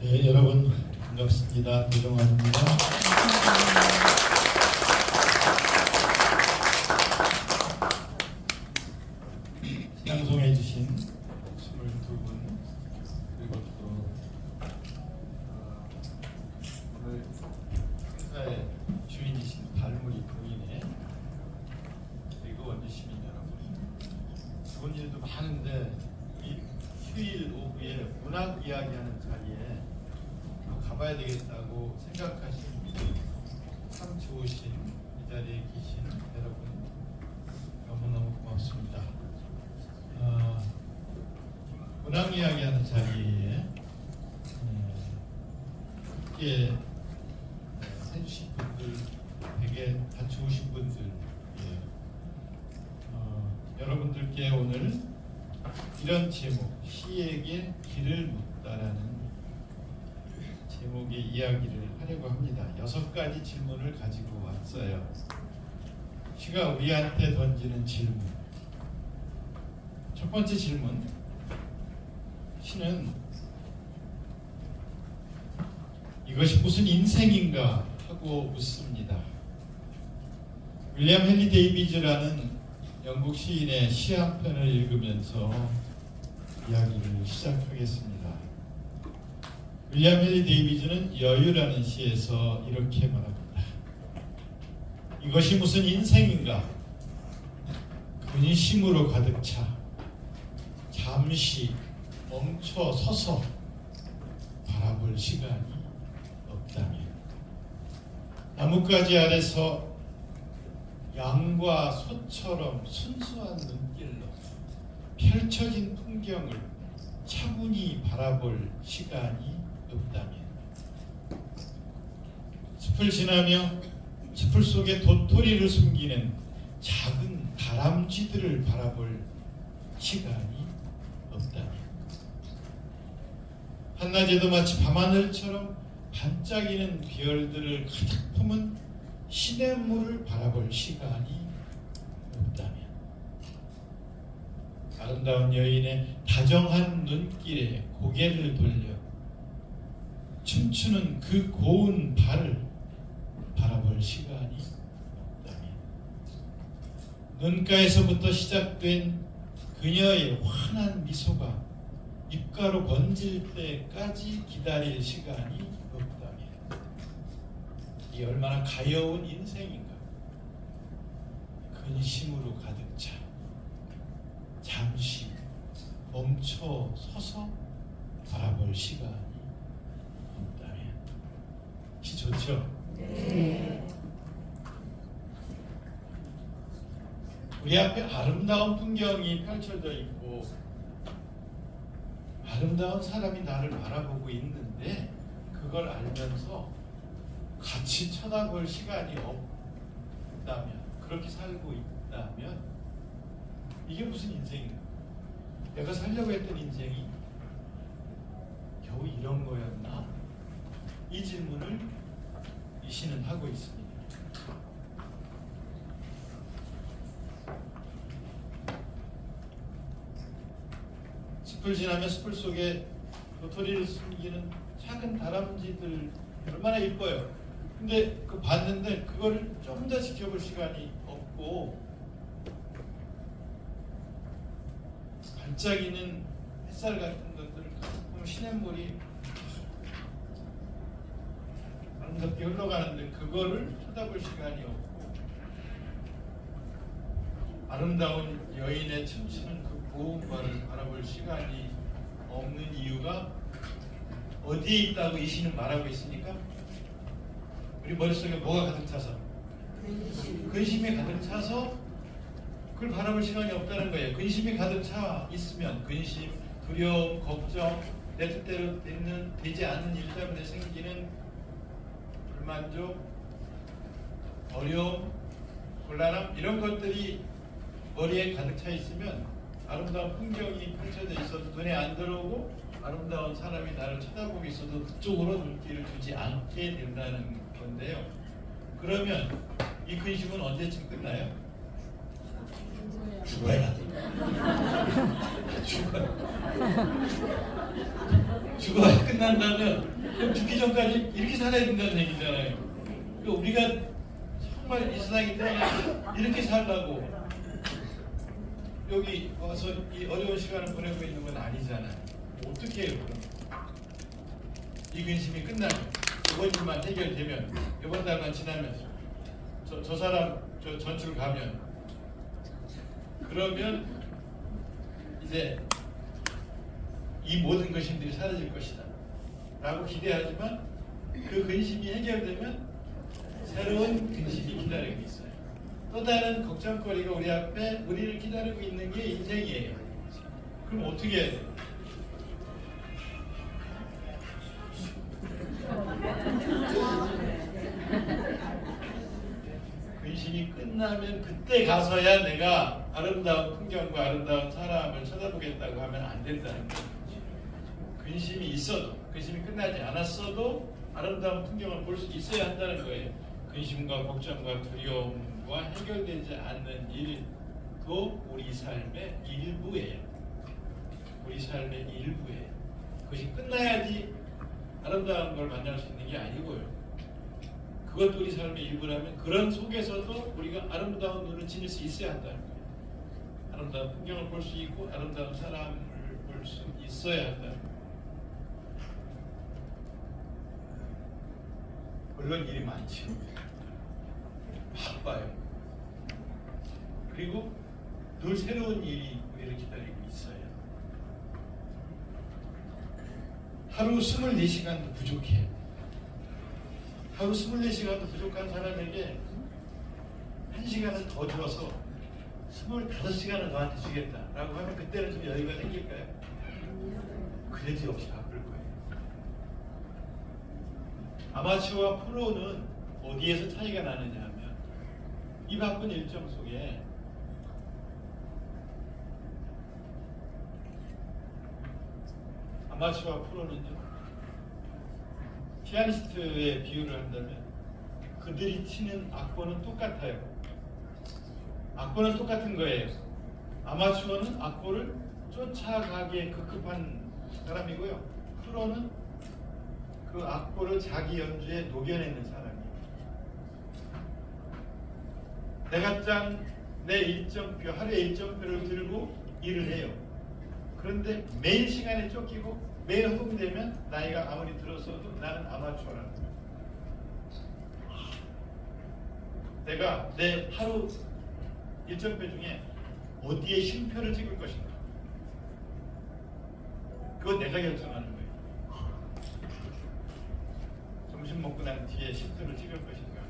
네, 여러분 반갑습니다. 도정환입니다. 양송해주신 22분 그리고 또 오늘 행사의 주인이신 달무리 부인의 그리고 원주 시민 여러분, 좋은 일도 많은데 이 휴일 오후에 문학 이야기하는 자리에 가봐야 되겠다고 생각하신 참 좋으신 이 자리에 계신 여러분 너무너무 고맙습니다. 문학 이야기하는 자리에 함께 해주신 분들 되게 다 좋으신 분들이에요. 여러분들께 오늘 이런 제목, 시에게 길을 묻다라는 제목의 이야기를 하려고 합니다. 6가지 질문을 가지고 왔어요. 시가 우리한테 던지는 질문. 첫 번째 질문. 시는 이것이 무슨 인생인가 하고 묻습니다. 윌리엄 헨리 데이비즈라는 영국 시인의 시 한 편을 읽으면서 이야기를 시작하겠습니다. 윌리엄 헨리 데이비즈는 여유라는 시에서 이렇게 말합니다. 이것이 무슨 인생인가? 근심으로 가득 차 잠시 멈춰 서서 바라볼 시간이 없다면, 나뭇가지 아래서 양과 소처럼 순수한 눈길로 펼쳐진 풍경을 차분히 바라볼 시간이 없다면, 숲을 지나며 숲을 속에 도토리를 숨기는 작은 다람쥐들을 바라볼 시간이 없다면, 한낮에도 마치 밤하늘처럼 반짝이는 별들을 가득 품은 시냇물을 바라볼 시간이 없다면, 아름다운 여인의 다정한 눈길에 고개를 돌려 춤추는 그 고운 발을 바라볼 시간이 없다면, 눈가에서부터 시작된 그녀의 환한 미소가 입가로 번질 때까지 기다릴 시간이 없다면, 이 얼마나 가여운 인생인가. 근심으로 가득 차 잠시 멈춰 서서 바라볼 시간이 없다면. 시 좋죠? 네. 우리 앞에 아름다운 풍경이 펼쳐져 있고 아름다운 사람이 나를 바라보고 있는데, 그걸 알면서 같이 쳐다볼 시간이 없다면, 그렇게 살고 있다면, 이게 무슨 인생인가? 내가 살려고 했던 인생이 겨우 이런 거였나? 이 질문을 이 시는 하고 있습니다. 숲을 지나면 숲을 속에 도토리를 숨기는 작은 다람쥐들 얼마나 이뻐요. 근데 그 봤는데 그거를 좀 더 지켜볼 시간이 없고, 반짝이는 햇살 같은 것들을 보면 시냇물이 아름답게 흘러가는데 그거를 쳐다볼 시간이 없고, 아름다운 여인의 춤추는 그 고운 발을 바라볼 시간이 없는 이유가 어디에 있다고 이 시는 말하고 있습니까? 우리 머릿속에 뭐가 가득 차서? 근심이 가득 차서 그걸 바라볼 시간이 없다는 거예요. 근심이 가득 차 있으면 근심, 두려움, 걱정, 내 뜻대로 되지 않는 일 때문에 생기는 불만족, 어려움, 곤란함, 이런 것들이 머리에 가득 차 있으면 아름다운 풍경이 펼쳐져 있어도 눈에 안 들어오고, 아름다운 사람이 나를 쳐다보고 있어도 그쪽으로 눈길을 주지 않게 된다는 건데요. 그러면 이 근심은 언제쯤 끝나요? 죽어야. 죽어야. 죽어야 끝난다면 그럼 죽기 전까지 이렇게 살아야 된다는 얘기잖아요. 그러니까 우리가 정말 이 세상에 태어나서 이렇게 살라고 여기 와서 이 어려운 시간을 보내고 있는 건 아니잖아요. 어떻게 해요? 이 근심이 끝나면 이번 일만 해결되면 이번 달만 지나면 저 사람 저 전출 가면 그러면 이제 이 모든 근심들이 사라질 것이다 라고 기대하지만 그 근심이 해결되면 새로운 근심이 기다리고 있어요. 또 다른 걱정거리가 우리 앞에 우리를 기다리고 있는 게 인생이에요. 그럼 어떻게 해야 돼요? 근심이 끝나면 그때 가서야 내가 아름다운 풍경과 아름다운 사람을 쳐다보겠다고 하면 안 된다는 거예요. 근심이 있어도, 근심이 끝나지 않았어도 아름다운 풍경을 볼 수 있어야 한다는 거예요. 근심과 걱정과 두려움과 해결되지 않는 일도 우리 삶의 일부예요. 우리 삶의 일부예요. 그것이 끝나야지 아름다운 걸 만날 수 있는 게 아니고요. 그것도 우리 삶의 일부라면 그런 속에서도 우리가 아름다운 눈을 지닐 수 있어야 한다는 거예요. 아름다운 풍경을 볼 수 있고 아름다운 사람을 볼 수 있어야 한다는 거예요. 물론 일이 많죠. 바빠요. 그리고 늘 새로운 일이 우리를 기다리고 있어요. 하루 24시간도 부족해요. 하루 24시간도 부족한 사람에게 1시간을 더 줘서 25시간을 너한테 주겠다라고 하면 그때는 좀 여유가 생길까요? 그래도 역시 바쁠 거예요. 아마추어와 프로는 어디에서 차이가 나느냐 하면 이 바쁜 일정 속에 아마추어와 프로는요, 피아니스트의 비유를 한다면 그들이 치는 악보는 똑같아요. 악보는 똑같은 거예요. 아마추어는 악보를 쫓아가기에 급급한 사람이고요. 프로는 그 악보를 자기 연주에 녹여내는 사람이에요. 대갓장 내 일정표, 하루의 일정표를 들고 일을 해요. 그런데 매일 시간에 쫓기고 매일 허공되면 나이가 아무리 들었어도 나는 아마추어라는 거예요. 내가 내 하루 일정표 중에 어디에 쉼표를 찍을 것인가, 그거 내가 결정하는 거예요. 점심 먹고 난 뒤에 쉼표를 찍을 것인가,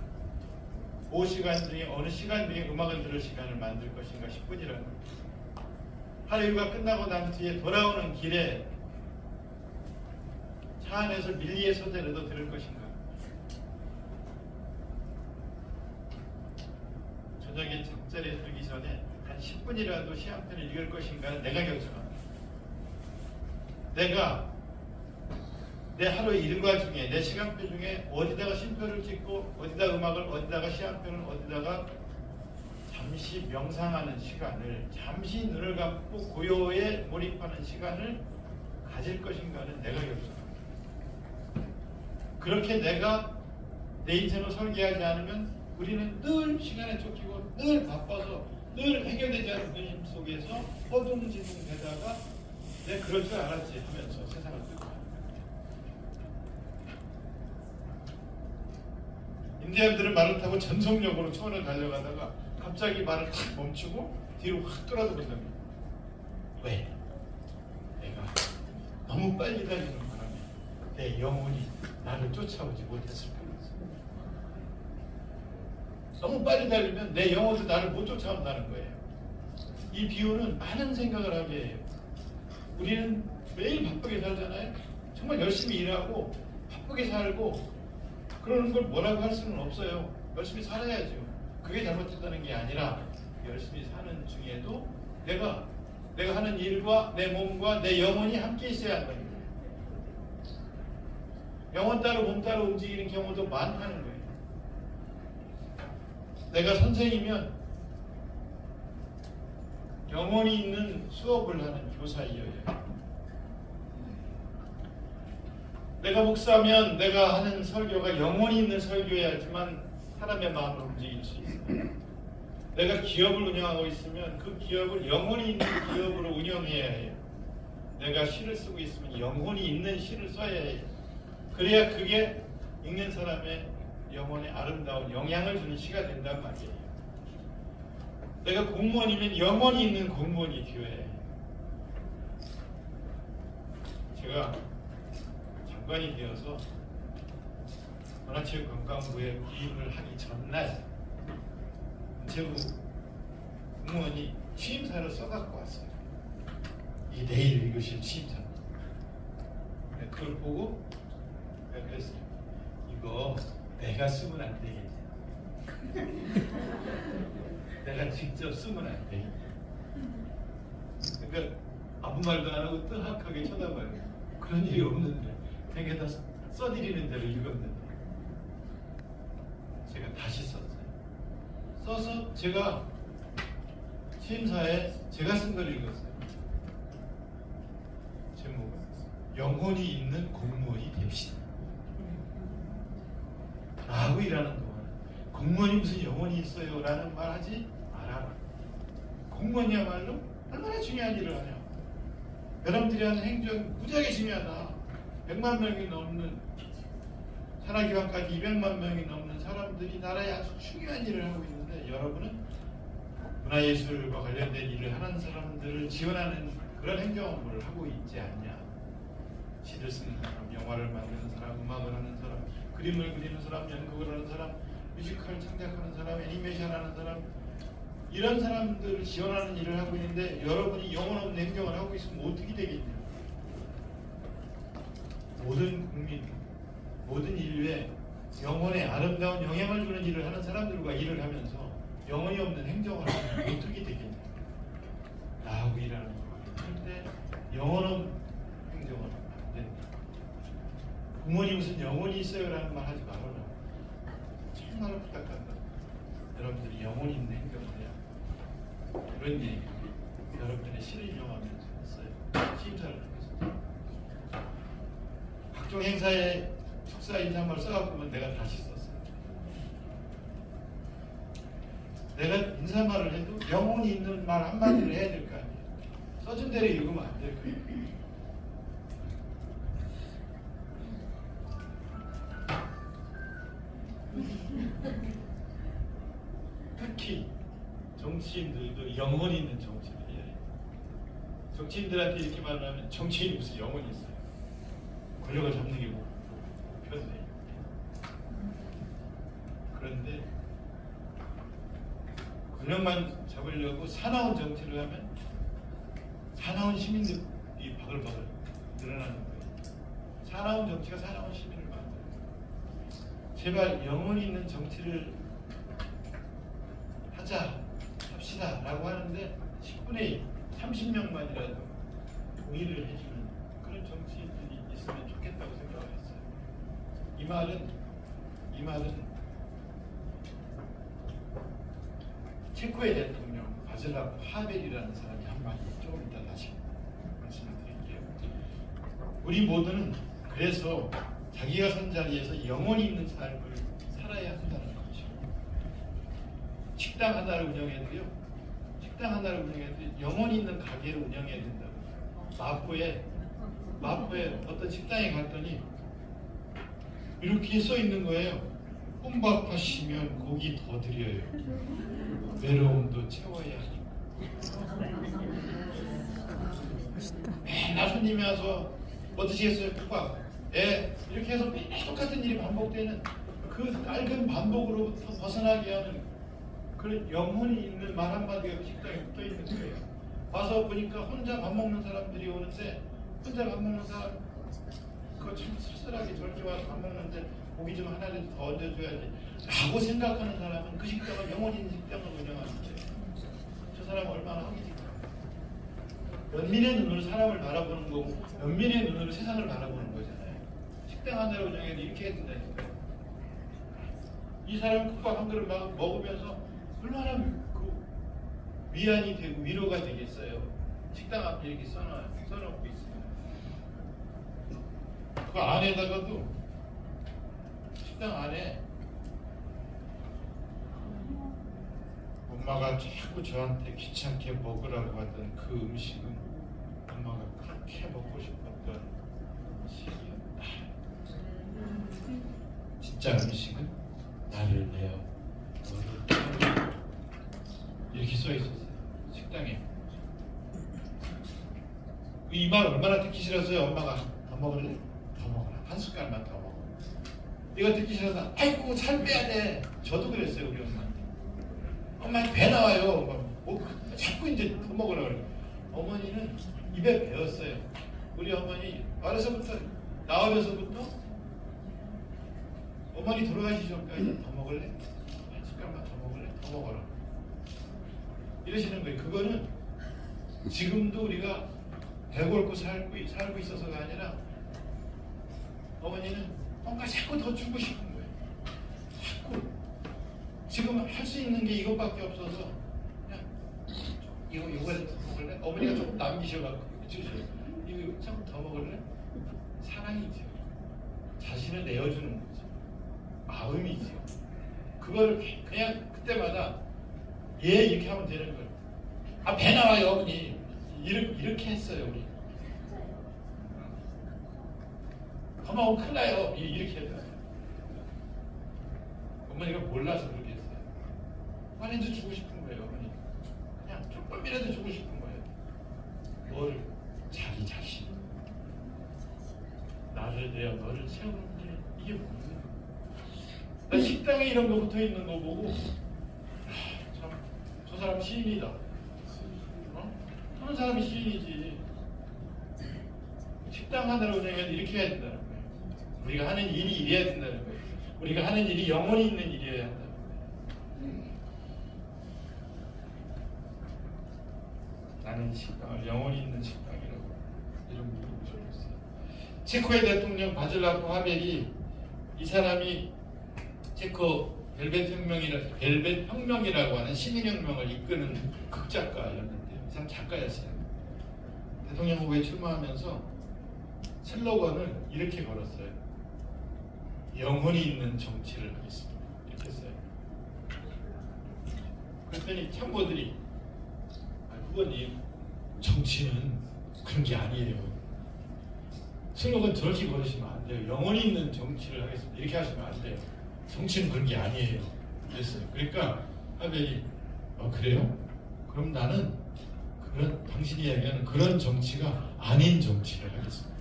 그 시간 중에 어느 시간 중에 음악을 들을 시간을 만들 것인가 10분이라는 거예요. 하루 일과 끝나고 난 뒤에 돌아오는 길에 차 안에서 밀리의 소재라도 들을 것인가, 저녁에 잠자리에 들기 전에 한 10분이라도 시 한 편을 읽을 것인가는 내가 결정합니다. 내가 내 하루 일과 중에 내 시간표 중에 어디다가 쉼표를 찍고 어디다 음악을, 어디다가 시 한 편을, 어디다가 잠시 명상하는 시간을, 잠시 눈을 감고 고요에 몰입하는 시간을 가질 것인가는 내가 결정합니다. 그렇게 내가 내 인생을 설계하지 않으면 우리는 늘 시간에 쫓기고 늘 바빠서 늘 해결되지 않은 근심 속에서 허둥지둥 되다가 내가 그럴 줄 알았지 하면서 세상을 뜯고, 인디언들은 말을 타고 전속력으로 초원을 달려가다가 갑자기 말을 탁 멈추고 뒤로 확 돌아서본답니다. 왜? 내가 너무 빨리 달리는 바람에 내 영혼이 나를 쫓아오지 못했을 뿐이었어. 너무 빨리 달리면 내 영혼도 나를 못 쫓아온다는 거예요. 이 비유는 많은 생각을 하게 해요. 우리는 매일 바쁘게 살잖아요. 정말 열심히 일하고 바쁘게 살고 그러는 걸 뭐라고 할 수는 없어요. 열심히 살아야죠. 그게 잘못했다는 게 아니라 열심히 사는 중에도 내가 하는 일과 내 몸과 내 영혼이 함께 있어야 한다는 거예요. 영혼 따로 몸 따로 움직이는 경우도 많다는 거예요. 내가 선생이면 영혼이 있는 수업을 하는 교사이어야 해요. 내가 목사면 내가 하는 설교가 영혼이 있는 설교여야지만 사람의 마음을 움직일 수 있어요. 내가 기업을 운영하고 있으면 그 기업을 영혼이 있는 기업으로 운영해야 해요. 내가 시를 쓰고 있으면 영혼이 있는 시를 써야 해요. 그래야 그게 읽는 사람의 영혼에 아름다운 영향을 주는 시가 된단 말이에요. 내가 공무원이면 영혼이 있는 공무원이 되어야 해요. 제가 장관이 되어서 문화체육관광부에 부임을 하기 전날 문체부 공무원이 취임사를 써갖고 왔어요. 이 내일 읽으실 취임사. 그걸 보고 내가 그랬어요. 이거 내가 쓰면 안 되겠냐. 내가 직접 쓰면 안 되겠냐. 그러니까 아무 말도 안 하고 뜨악하게 쳐다봐요. 그런 일이 없는데 되게 다 써드리는 대로 읽었는데 제가 다시 썼어요. 써서 제가 취임사에 제가 쓴 걸 읽었어요. 제목은 영혼이 있는 공무원이 됩시다 라고 일하는 동안 공무원이 무슨 영혼이 있어요 라는 말 하지 말아라. 공무원이야말로 얼마나 중요한 일을 하냐. 여러분들이 하는 행정 무지하게 중요하다. 100만 명이 넘는 산하기관까지 200만 명이 넘는 사람들이 나라에 아주 중요한 일을 하고 있는데 여러분은 문화예술과 관련된 일을 하는 사람들을 지원하는 그런 행정 업무를 하고 있지 않냐. 시를 쓰는 사람, 영화를 만드는 사람, 음악을 하는 사람, 그림을 그리는 사람, 연극을 하는 사람, 뮤지컬 창작하는 사람, 애니메이션 하는 사람, 이런 사람들을 지원하는 일을 하고 있는데 여러분이 영혼 없는 행정을 하고 있으면 어떻게 되겠냐. 모든 국민, 모든 인류에 영혼에 아름다운 영향을 주는 일을 하는 사람들과 일을 하면서 영혼이 없는 행정을 하면 어떻게 되겠냐 라고 일하는 거예요. 그런데 영혼 없는 행정을 안 된다. 부모님 무슨 영혼이 있어요 라는 말 하지 말아라. 정말 부탁한다. 여러분들이 영혼이 있는 행정을 해야 그런 얘기 여러분들의 시를 인용하면서 했어요. 시임사를 통해서 각종 행사에 축사 인사말 써갖고는 내가 다시 썼어요. 내가 인사말을 해도 영혼이 있는 말 한마디를 해야 될 거 아니에요. 써준 대로 읽으면 안 될 거예요. 특히 정치인들도 영혼이 있는 정치를 해야 해요. 정치인들한테 이렇게 말을 하면 정치인이 무슨 영혼이 있어요. 권력을 잡는 게 목표인데. 그런데 권력만 잡으려고 사나운 정치를 하면 사나운 시민들이 바글바글 늘어나는 거예요. 사나운 정치가 사나운 시민을 만들어요. 제발 영혼이 있는 정치를 합시다 라고 하는데 10분의 1, 30명만이라도 동의를 해주는 그런 정치인들이 있으면 좋겠다고 생각을 했어요. 이 말은 체코의 대통령 바질라브 하벨이라는 사람이 한마디 조금 이따 다시 말씀을 드릴게요. 우리 모두는 그래서 자기가 선 자리에서 영혼이 있는 삶을 살아야 한다는 것이죠. 식당 하나를 운영해도요. 식당 하나를 운영해도 영혼이 있는 가게를 운영해야 된다고. 마포에 어떤 식당에 갔더니 이렇게 써 있는 거예요. 혼밥하시면 고기 더 드려요. 외로움도 채워야 하니까. 맨날 손님이 와서 뭐 드시겠어요? 국밥. 예. 이렇게 해서 매일 똑같은 일이 반복되는 그 낡은 반복으로부터 벗어나게 하는 그런 영혼이 있는 말 한마디가 그 식당에 붙어 있는 거예요. 와서 보니까 혼자 밥 먹는 사람들이 오는데 혼자 밥 먹는 사람 그거 참 쓸쓸하게 저렇게 와서 밥 먹는데 고기 좀 하나라도 더 얹어줘야지 라고 생각하는 사람은 그 식당을 영혼이 있는 식당을 운영하는 거예요. 저 사람은 얼마나 허기질까. 연민의 눈으로 사람을 바라보는 거고 연민의 눈으로 세상을 바라보는 거잖아요. 식당 하나를 운영해도 이렇게 해야 된다니까요. 이 사람 국밥 한 그릇 먹으면서 얼마나 그 위안이 되고 위로가 되겠어요. 식당 앞에 이렇게 써놓고 있습니다. 그 안에다가도 식당 안에 엄마가 자꾸 저한테 귀찮게 먹으라고 하던 그 음식은 엄마가 그렇게 먹고 싶었던 음식이었다. 진짜 음식은 나를 내어 너를 태워 이렇게 써 있었어요. 식당에. 이 말 얼마나 듣기 싫었어요. 엄마가 더 먹을래? 더 먹어라. 한 숟갈만 더 먹어. 이거 듣기 싫어서 아이고 살 빼야 돼. 저도 그랬어요. 우리 엄마한테. 엄마 배 나와요. 자꾸 이제 더 먹으라 그래. 어머니는 입에 배웠어요. 우리 어머니 어려서부터 나 어려서부터 어머니 돌아가시기 전까지 더 먹을래? 한 숟갈만 더 먹을래? 더 먹어라. 이러시는 거예요. 그거는 지금도 우리가 배고프고 살고 있어서가 아니라 어머니는 뭔가 자꾸 더 주고 싶은 거예요. 자꾸 지금 할 수 있는 게 이것밖에 없어서 그냥 이거에서 더 먹을래? 어머니가 좀 남기셔갖고 주세요. 이거 좀 더 먹을래? 사랑이죠. 자신을 내어주는 거죠. 마음이죠. 그거를 그냥 그때마다 이렇게 하면 되는 거예요. 아, 배 나와요 어머니. 이렇게 했어요 우리. 더 먹으면 큰일 나요. 이렇게 해요. 어머니가 몰라서 그렇게 했어요. 많이도 주고 싶은 거예요 어머니. 그냥 조금이라도 주고 싶은 거예요. 뭐를? 자기 자신. 나를 내어 너를 채우는 게 이게 뭐예요? 나 식당에 이런 거 붙어 있는 거 보고 참 저 사람 시인이다. 하는 사람이 시인이지. 식당 하느라고 그냥 이렇게 해야 된다는 거예요. 우리가 하는 일이 이래야 된다는 거예요. 우리가 하는 일이 영혼이 있는 일이어야 한다는 거예요. 나는 식당을 영혼이 있는 식당이라고 이런 이름을 붙여줬어요. 체코의 대통령 바질라프 하벨이 이 사람이 체코 벨벳 혁명이라고 하는 시민혁명을 이끄는 극작가였는데요. 이 사람 작가였어요. 대통령 후보에 출마하면서 슬로건을 이렇게 걸었어요. 영혼이 있는 정치를 하겠습니다. 이렇게 했어요. 그랬더니 참모들이 후보님 정치는 그런 게 아니에요. 슬로건 저렇게 걸으시면 안 돼요. 영혼이 있는 정치를 하겠습니다. 이렇게 하시면 안 돼요. 정치는 그런 게 아니에요. 그랬어요. 그러니까 하벨이 그래요? 그럼 나는 당신이 이야기하는 그런 정치가 아닌 정치를 하겠습니다.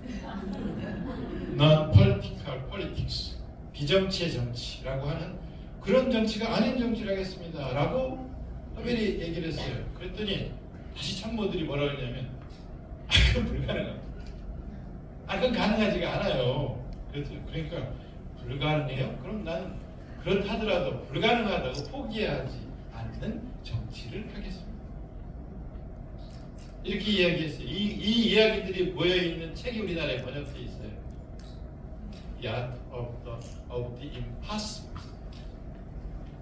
Non-political politics, 비정치의 정치라고 하는 그런 정치가 아닌 정치를 하겠습니다. 라고 하벨이 얘기를 했어요. 그랬더니 다시 참모들이 뭐라고 했냐면 그건 불가능합니다. 그건 가능하지가 않아요. 그러니까 불가능해요? 그럼 나는 그렇다더라도 불가능하다고 포기하지 않는 정치를 하겠습니다. 이렇게 이야기했어요. 이 이야기들이 모여있는 책이 우리나라에 번역되어 있어요. Art of the Impossible.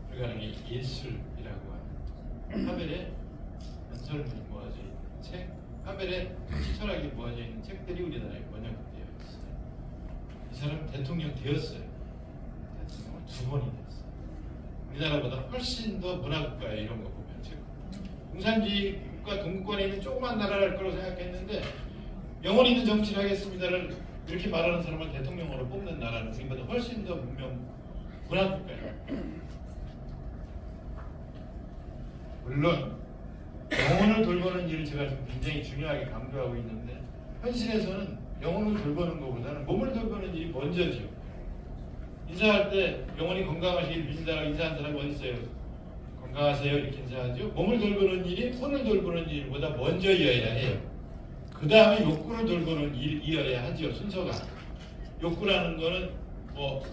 불가능의 예술이라고 하는 하벨의 연설문이 모아져 있는 책, 하벨의 철학이 모아져 있는 책들이 우리나라에 번역되어 있어요. 이 사람 대통령 되었어요. 대통령을 2번이 됐어요. 우리나라보다 훨씬 더 문화국가에 이런 거 보면 공산주의 국가 동구권에 있는 조그만 나라를 거라고 생각했는데 영혼 있는 정치를 하겠습니다를 이렇게 말하는 사람을 대통령으로 뽑는 나라는 우리보다 훨씬 더 문화국가예요. 물론 영혼을 돌보는 일을 제가 지금 굉장히 중요하게 강조하고 있는데 현실에서는 영혼을 돌보는 것보다는 몸을 돌보는 일이 먼저죠. 인사할 때 영혼이 건강하시길 빈다라고 인사하는 사람이 어디 있어요? 건강하세요 이렇게 인사하죠. 몸을 돌보는 일이 혼을 돌보는 일보다 먼저여야 해요. 그 다음에 욕구를 돌보는 일이어야 하죠. 순서가. 욕구라는 거는 뭐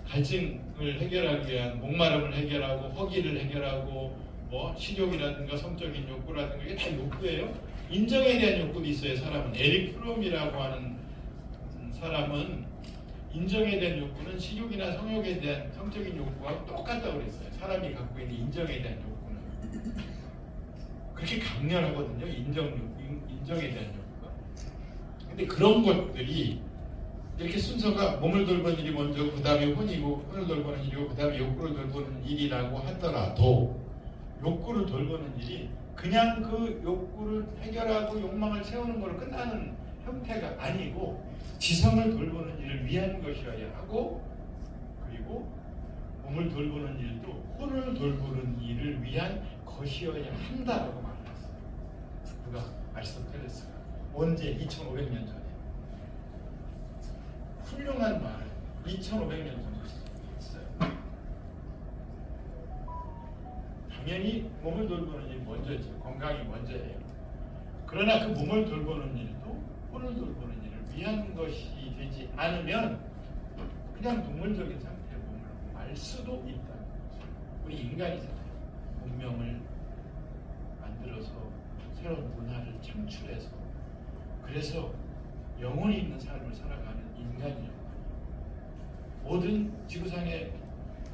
갈증을 해결하기 위한 목마름을 해결하고 허기를 해결하고 뭐 식욕이라든가 성적인 욕구라든가 이게 다 욕구예요. 인정에 대한 욕구도 있어요. 사람은 에릭 프롬이라고 하는 사람은 인정에 대한 욕구는 식욕이나 성욕에 대한 성적인 욕구와 똑같다고 그랬어요. 사람이 갖고 있는 인정에 대한 욕구는 그렇게 강렬하거든요. 인정에 대한 욕구가. 근데 그런 것들이 이렇게 순서가 몸을 돌보는 일이 먼저 그 다음에 혼이고 혼을 돌보는 일이고 그 다음에 욕구를 돌보는 일이라고 하더라도 욕구를 돌보는 일이 그냥 그 욕구를 해결하고 욕망을 채우는 걸로 끝나는 형태가 아니고 지성을 돌보는 일을 위한 것이어야 하고 그리고 몸을 돌보는 일도 혼을 돌보는 일을 위한 것이어야 한다라고 말했어요. 누가? 아리스토텔레스가. 언제? 2500년 전에. 훌륭한 말을 2500년 전에 했어요. 당연히 몸을 돌보는 일이 먼저죠. 건강이 먼저예요. 그러나 그 몸을 돌보는 일도 혼을 돌보는 일을 위한 것이 되지 않으면 그냥 동물적인 상태의 몸을 알 수도 있다. 우리 인간이잖아요. 문명을 만들어서 새로운 문화를 창출해서 그래서 영혼이 있는 삶을 살아가는 인간이요. 모든 지구상의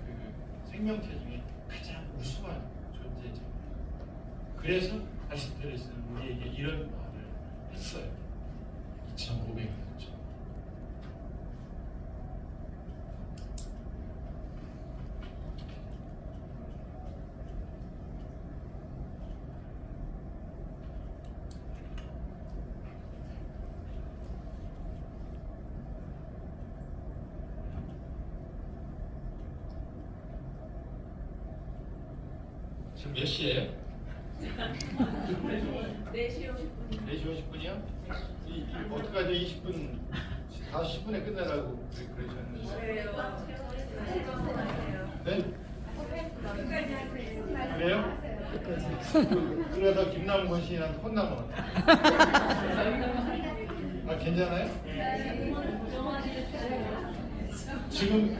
그 생명체 중에 가장 우수한 존재죠. 그래서 아리스토텔레스는 우리에게 이런 말을 했어요. 2500년 전. 지금 몇 시예요? 4시 50분. 4시 50분이요? 어떡하죠? 20분, 5시 10분에 끝내라고 그러셨는데. 네? 그래요? 그러다 김남권 씨한테 혼나면 아, 괜찮아요? 지금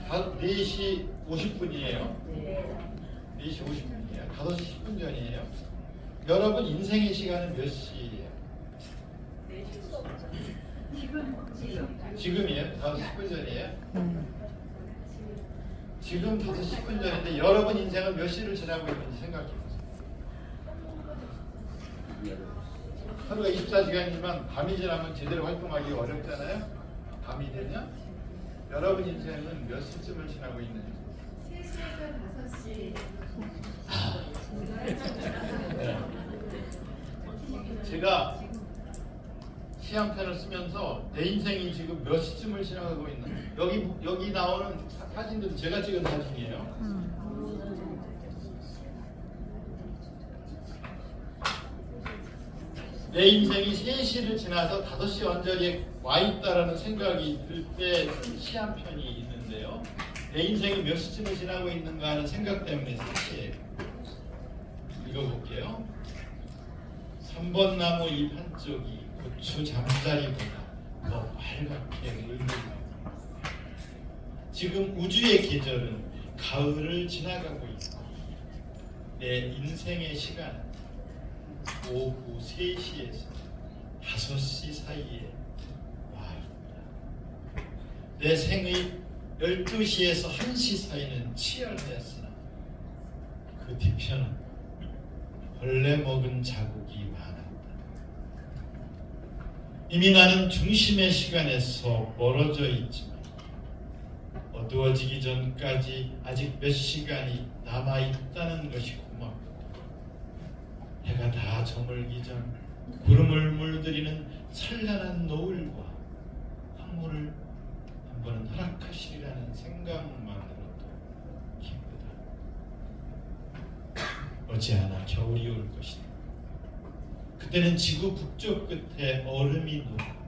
4시 50분이에요. 4시 50분이에요. 5시 10분 전이에요. 여러분 인생의 시간은 몇 시예요? 지금이에요? 5시 10분 전이에요? 지금 5시 10분 전인데 여러분 인생은 몇 시를 지나고 있는지 생각해 보세요. 하루가 24시간이지만 밤이 지나면 제대로 활동하기 어렵잖아요? 밤이 되면 여러분 인생은 몇 시쯤을 지나고 있는지 3시에서 5시. 네. 제가 시향편을 쓰면서 내 인생이 지금 몇 시쯤을 지나가고 있는 여기 나오는 사진들은 제가 찍은 사진이에요. 내 인생이 3시를 지나서 5시 언저리에 와 있다라는 생각이 들 때 시한편이 있는데요. 내 인생이 몇 시쯤을 지나고 있는가 하는 생각 때문에 3시에 읽어볼게요. 3번 나무 잎 한쪽이 고추 잠자리보다 더 빨갛게 물들고 지금 우주의 계절은 가을을 지나가고 있고 내 인생의 시간 오후 3시에서 5시 사이에 와 있다. 내 생의 12시에서 1시 사이는 치열했으나 그 뒤편은 벌레 먹은 자국이 많았다. 이미 나는 중심의 시간에서 멀어져 있지만 어두워지기 전까지 아직 몇 시간이 남아있다는 것이 고맙고 해가 다 저물기 전 구름을 물들이는 찬란한 노을과 황홀을 한 번은 허락하시리라는 생각만으로도 기쁘다. 어찌하나 겨울이 올 것이다. 그때는 지구 북쪽 끝에 얼음이 녹고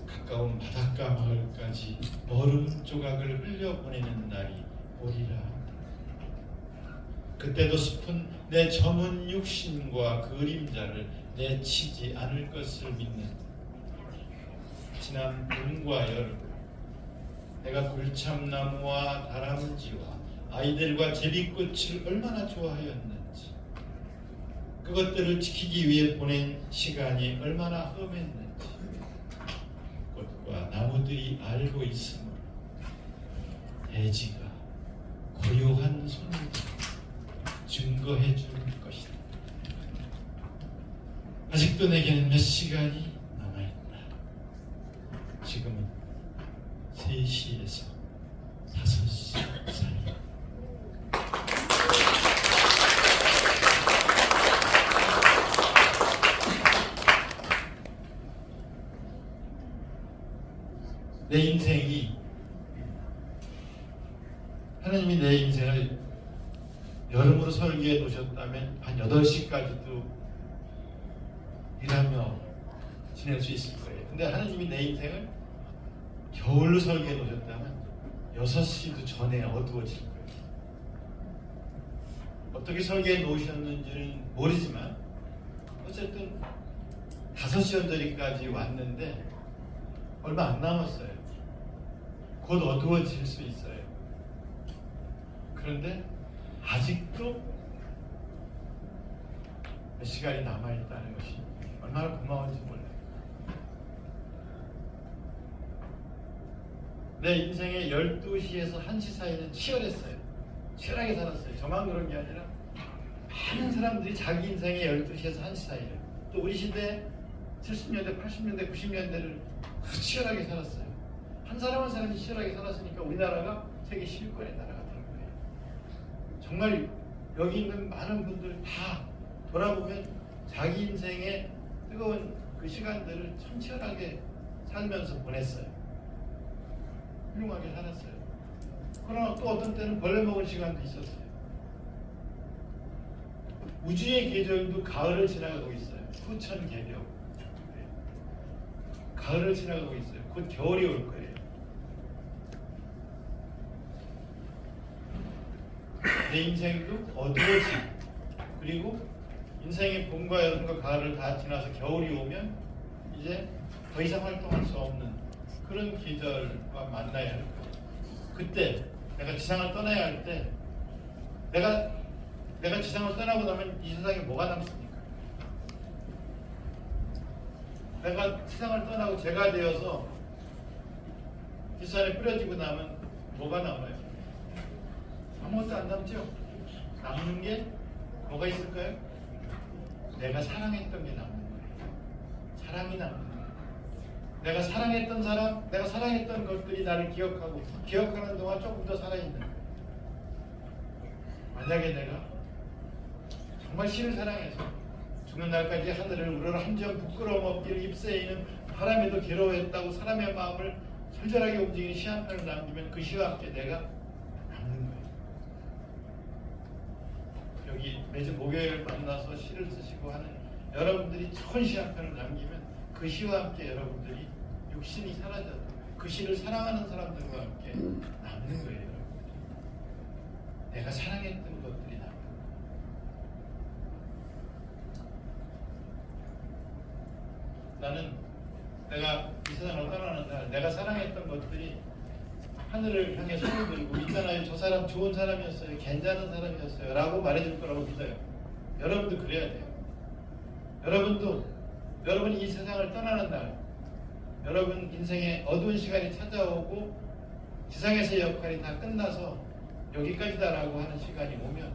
가까운 바닷가 마을까지 얼음 조각을 흘려보내는 날이 오리라. 그때도 숲은 내 검은 육신과 그림자를 내치지 않을 것을 믿는 지난 봄과 여름 내가 굴참나무와 다람쥐와 아이들과 제비꽃을 얼마나 좋아하였는지 그것들을 지키기 위해 보낸 시간이 얼마나 험했는지 꽃과 나무들이 알고 있으므로 대지가 고요한 손을 증거해 줄 것이다. 아직도 내게는 몇 시간이 남아있다. 지금은 2시에서 5시 사이. 내 인생이, 하나님이 내 인생을 여름으로 설계해 놓으셨다면 한 8시까지도 일하며 지낼 수 있을 거예요. 근데 하나님이 내 인생을 겨울로 설계해 놓으셨다면 6시도 전에 어두워질 거예요. 어떻게 설계해 놓으셨는지는 모르지만 어쨌든 5시 언저리까지 왔는데 얼마 안 남았어요. 곧 어두워질 수 있어요. 그런데 아직도 몇 시간이 남아있다는 것이 얼마나 고마운지 몰라요. 내 인생의 12시에서 1시 사이는 치열했어요. 치열하게 살았어요. 저만 그런 게 아니라 많은 사람들이 자기 인생의 12시에서 1시 사이를, 또 우리 시대 70년대, 80년대, 90년대를 치열하게 살았어요. 한 사람 한 사람이 치열하게 살았으니까 우리나라가 세계 10위권의 나라가 된 거예요. 정말 여기 있는 많은 분들 다 돌아보면 자기 인생의 뜨거운 그 시간들을 참 치열하게 살면서 보냈어요. 훌륭하게 살았어요. 그러나 또 어떤 때는 벌레 먹은 시간도 있었어요. 우주의 계절도 가을을 지나가고 있어요. 후천개벽. 가을을 지나가고 있어요. 곧 겨울이 올 거예요. 내 인생도 어두워지고, 그리고 인생의 봄과 여름과 가을을 다 지나서 겨울이 오면 이제 더 이상 활동할 수 없는 그런 계절과 만나야 할 거예요. 그때 내가 지상을 떠나야 할 때, 내가 지상을 떠나고 나면 이 세상에 뭐가 남습니까? 내가 세상을 떠나고 제가 되어서 뒷산에 뿌려지고 나면 뭐가 남아요? 아무것도 안 남죠? 남는 게 뭐가 있을까요? 내가 사랑했던 게 남는 거예요. 사랑이 남는 거예요. 내가 사랑했던 사람, 내가 사랑했던 것들이 나를 기억하고, 기억하는 동안 조금 더 살아있는 거예요. 만약에 내가 정말 신을 사랑해서 죽는 날까지 하늘을 우러러 한 점 부끄러움 없기를 입새이는 바람에도 괴로워했다고 사람의 마음을 절절하게 움직이는 시 한 편을 남기면 그 시와 함께 내가 남는 거예요. 여기 매주 목요일 만나서 시를 쓰시고 하는 여러분들이 좋은 시 한 편을 남기면 그 시와 함께 여러분들이 육신이 사라져도 그 시를 사랑하는 사람들과 함께 남는 거예요. 여러분. 내가 사랑했던 것들이 남는 거예요. 나는 내가 이 세상을 떠나는 날 내가 사랑했던 것들이 하늘을 향해 손을 들고 있잖아요. 저 사람 좋은 사람이었어요. 괜찮은 사람이었어요. 라고 말해줄 거라고 믿어요. 여러분도 그래야 돼요. 여러분이 이 세상을 떠나는 날, 여러분 인생의 어두운 시간이 찾아오고 지상에서의 역할이 다 끝나서 여기까지다라고 하는 시간이 오면,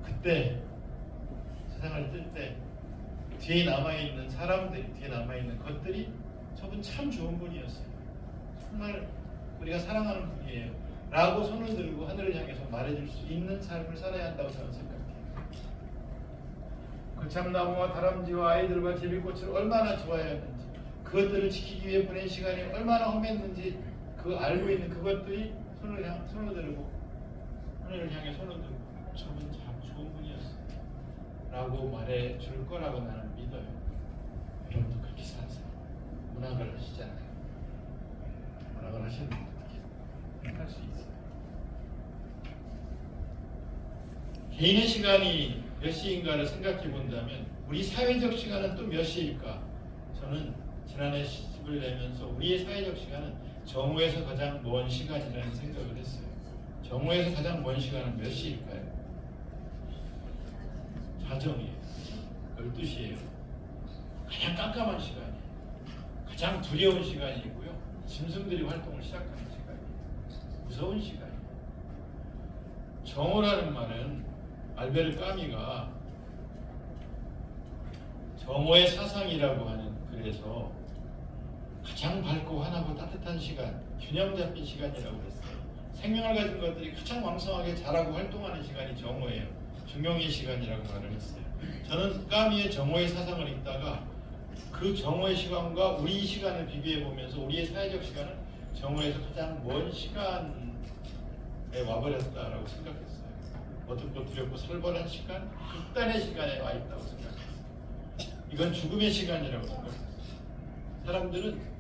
그때 세상을 뜰 때 뒤에 남아있는 사람들이, 뒤에 남아있는 것들이 저분 참 좋은 분이었어요. 정말 우리가 사랑하는 분이에요. 라고 손을 들고 하늘을 향해서 말해줄 수 있는 삶을 살아야 한다고 저는 생각해요. 거참나무와 다람쥐와 아이들과 제비꽃을 얼마나 좋아했는지, 그것들을 지키기 위해 보낸 시간이 얼마나 험했는지 그 알고 있는 그것들이 손을 들고 하늘을 향해 손을 들고 저분 참 좋은 분이었어요. 라고 말해줄 거라고 나는 믿어요. 여러분도 그렇게 사세요. 문학을 하시잖아요. 문학을 하시는 분들 어떻게 할 수 있어요? 개인의 시간이 몇 시인가를 생각해 본다면 우리 사회적 시간은 또 몇 시일까? 저는 지난해 시집을 내면서 우리의 사회적 시간은 정오에서 가장 먼 시간이라는 생각을 했어요. 정오에서 가장 먼 시간은 몇 시일까요? 자정이에요. 12시예요. 가장 깜깜한 시간이에요. 가장 두려운 시간이고요. 짐승들이 활동을 시작하는 시간이에요. 무서운 시간이에요. 정오라는 말은 알베르 까미가 정오의 사상이라고 하는 글에서 가장 밝고 환하고 따뜻한 시간, 균형 잡힌 시간이라고 했어요. 생명을 가진 것들이 가장 왕성하게 자라고 활동하는 시간이 정오예요. 중용의 시간이라고 말을 했어요. 저는 까미의 정오의 사상을 읽다가 그 정오의 시간과 우리 시간을 비교해 보면서 우리의 사회적 시간은 정오에서 가장 먼 시간에 와버렸다라고 생각했어요. 어둡고 두렵고 살벌한 시간, 극단의 시간에 와 있다고 생각했어요. 이건 죽음의 시간이라고 생각했어요. 사람들은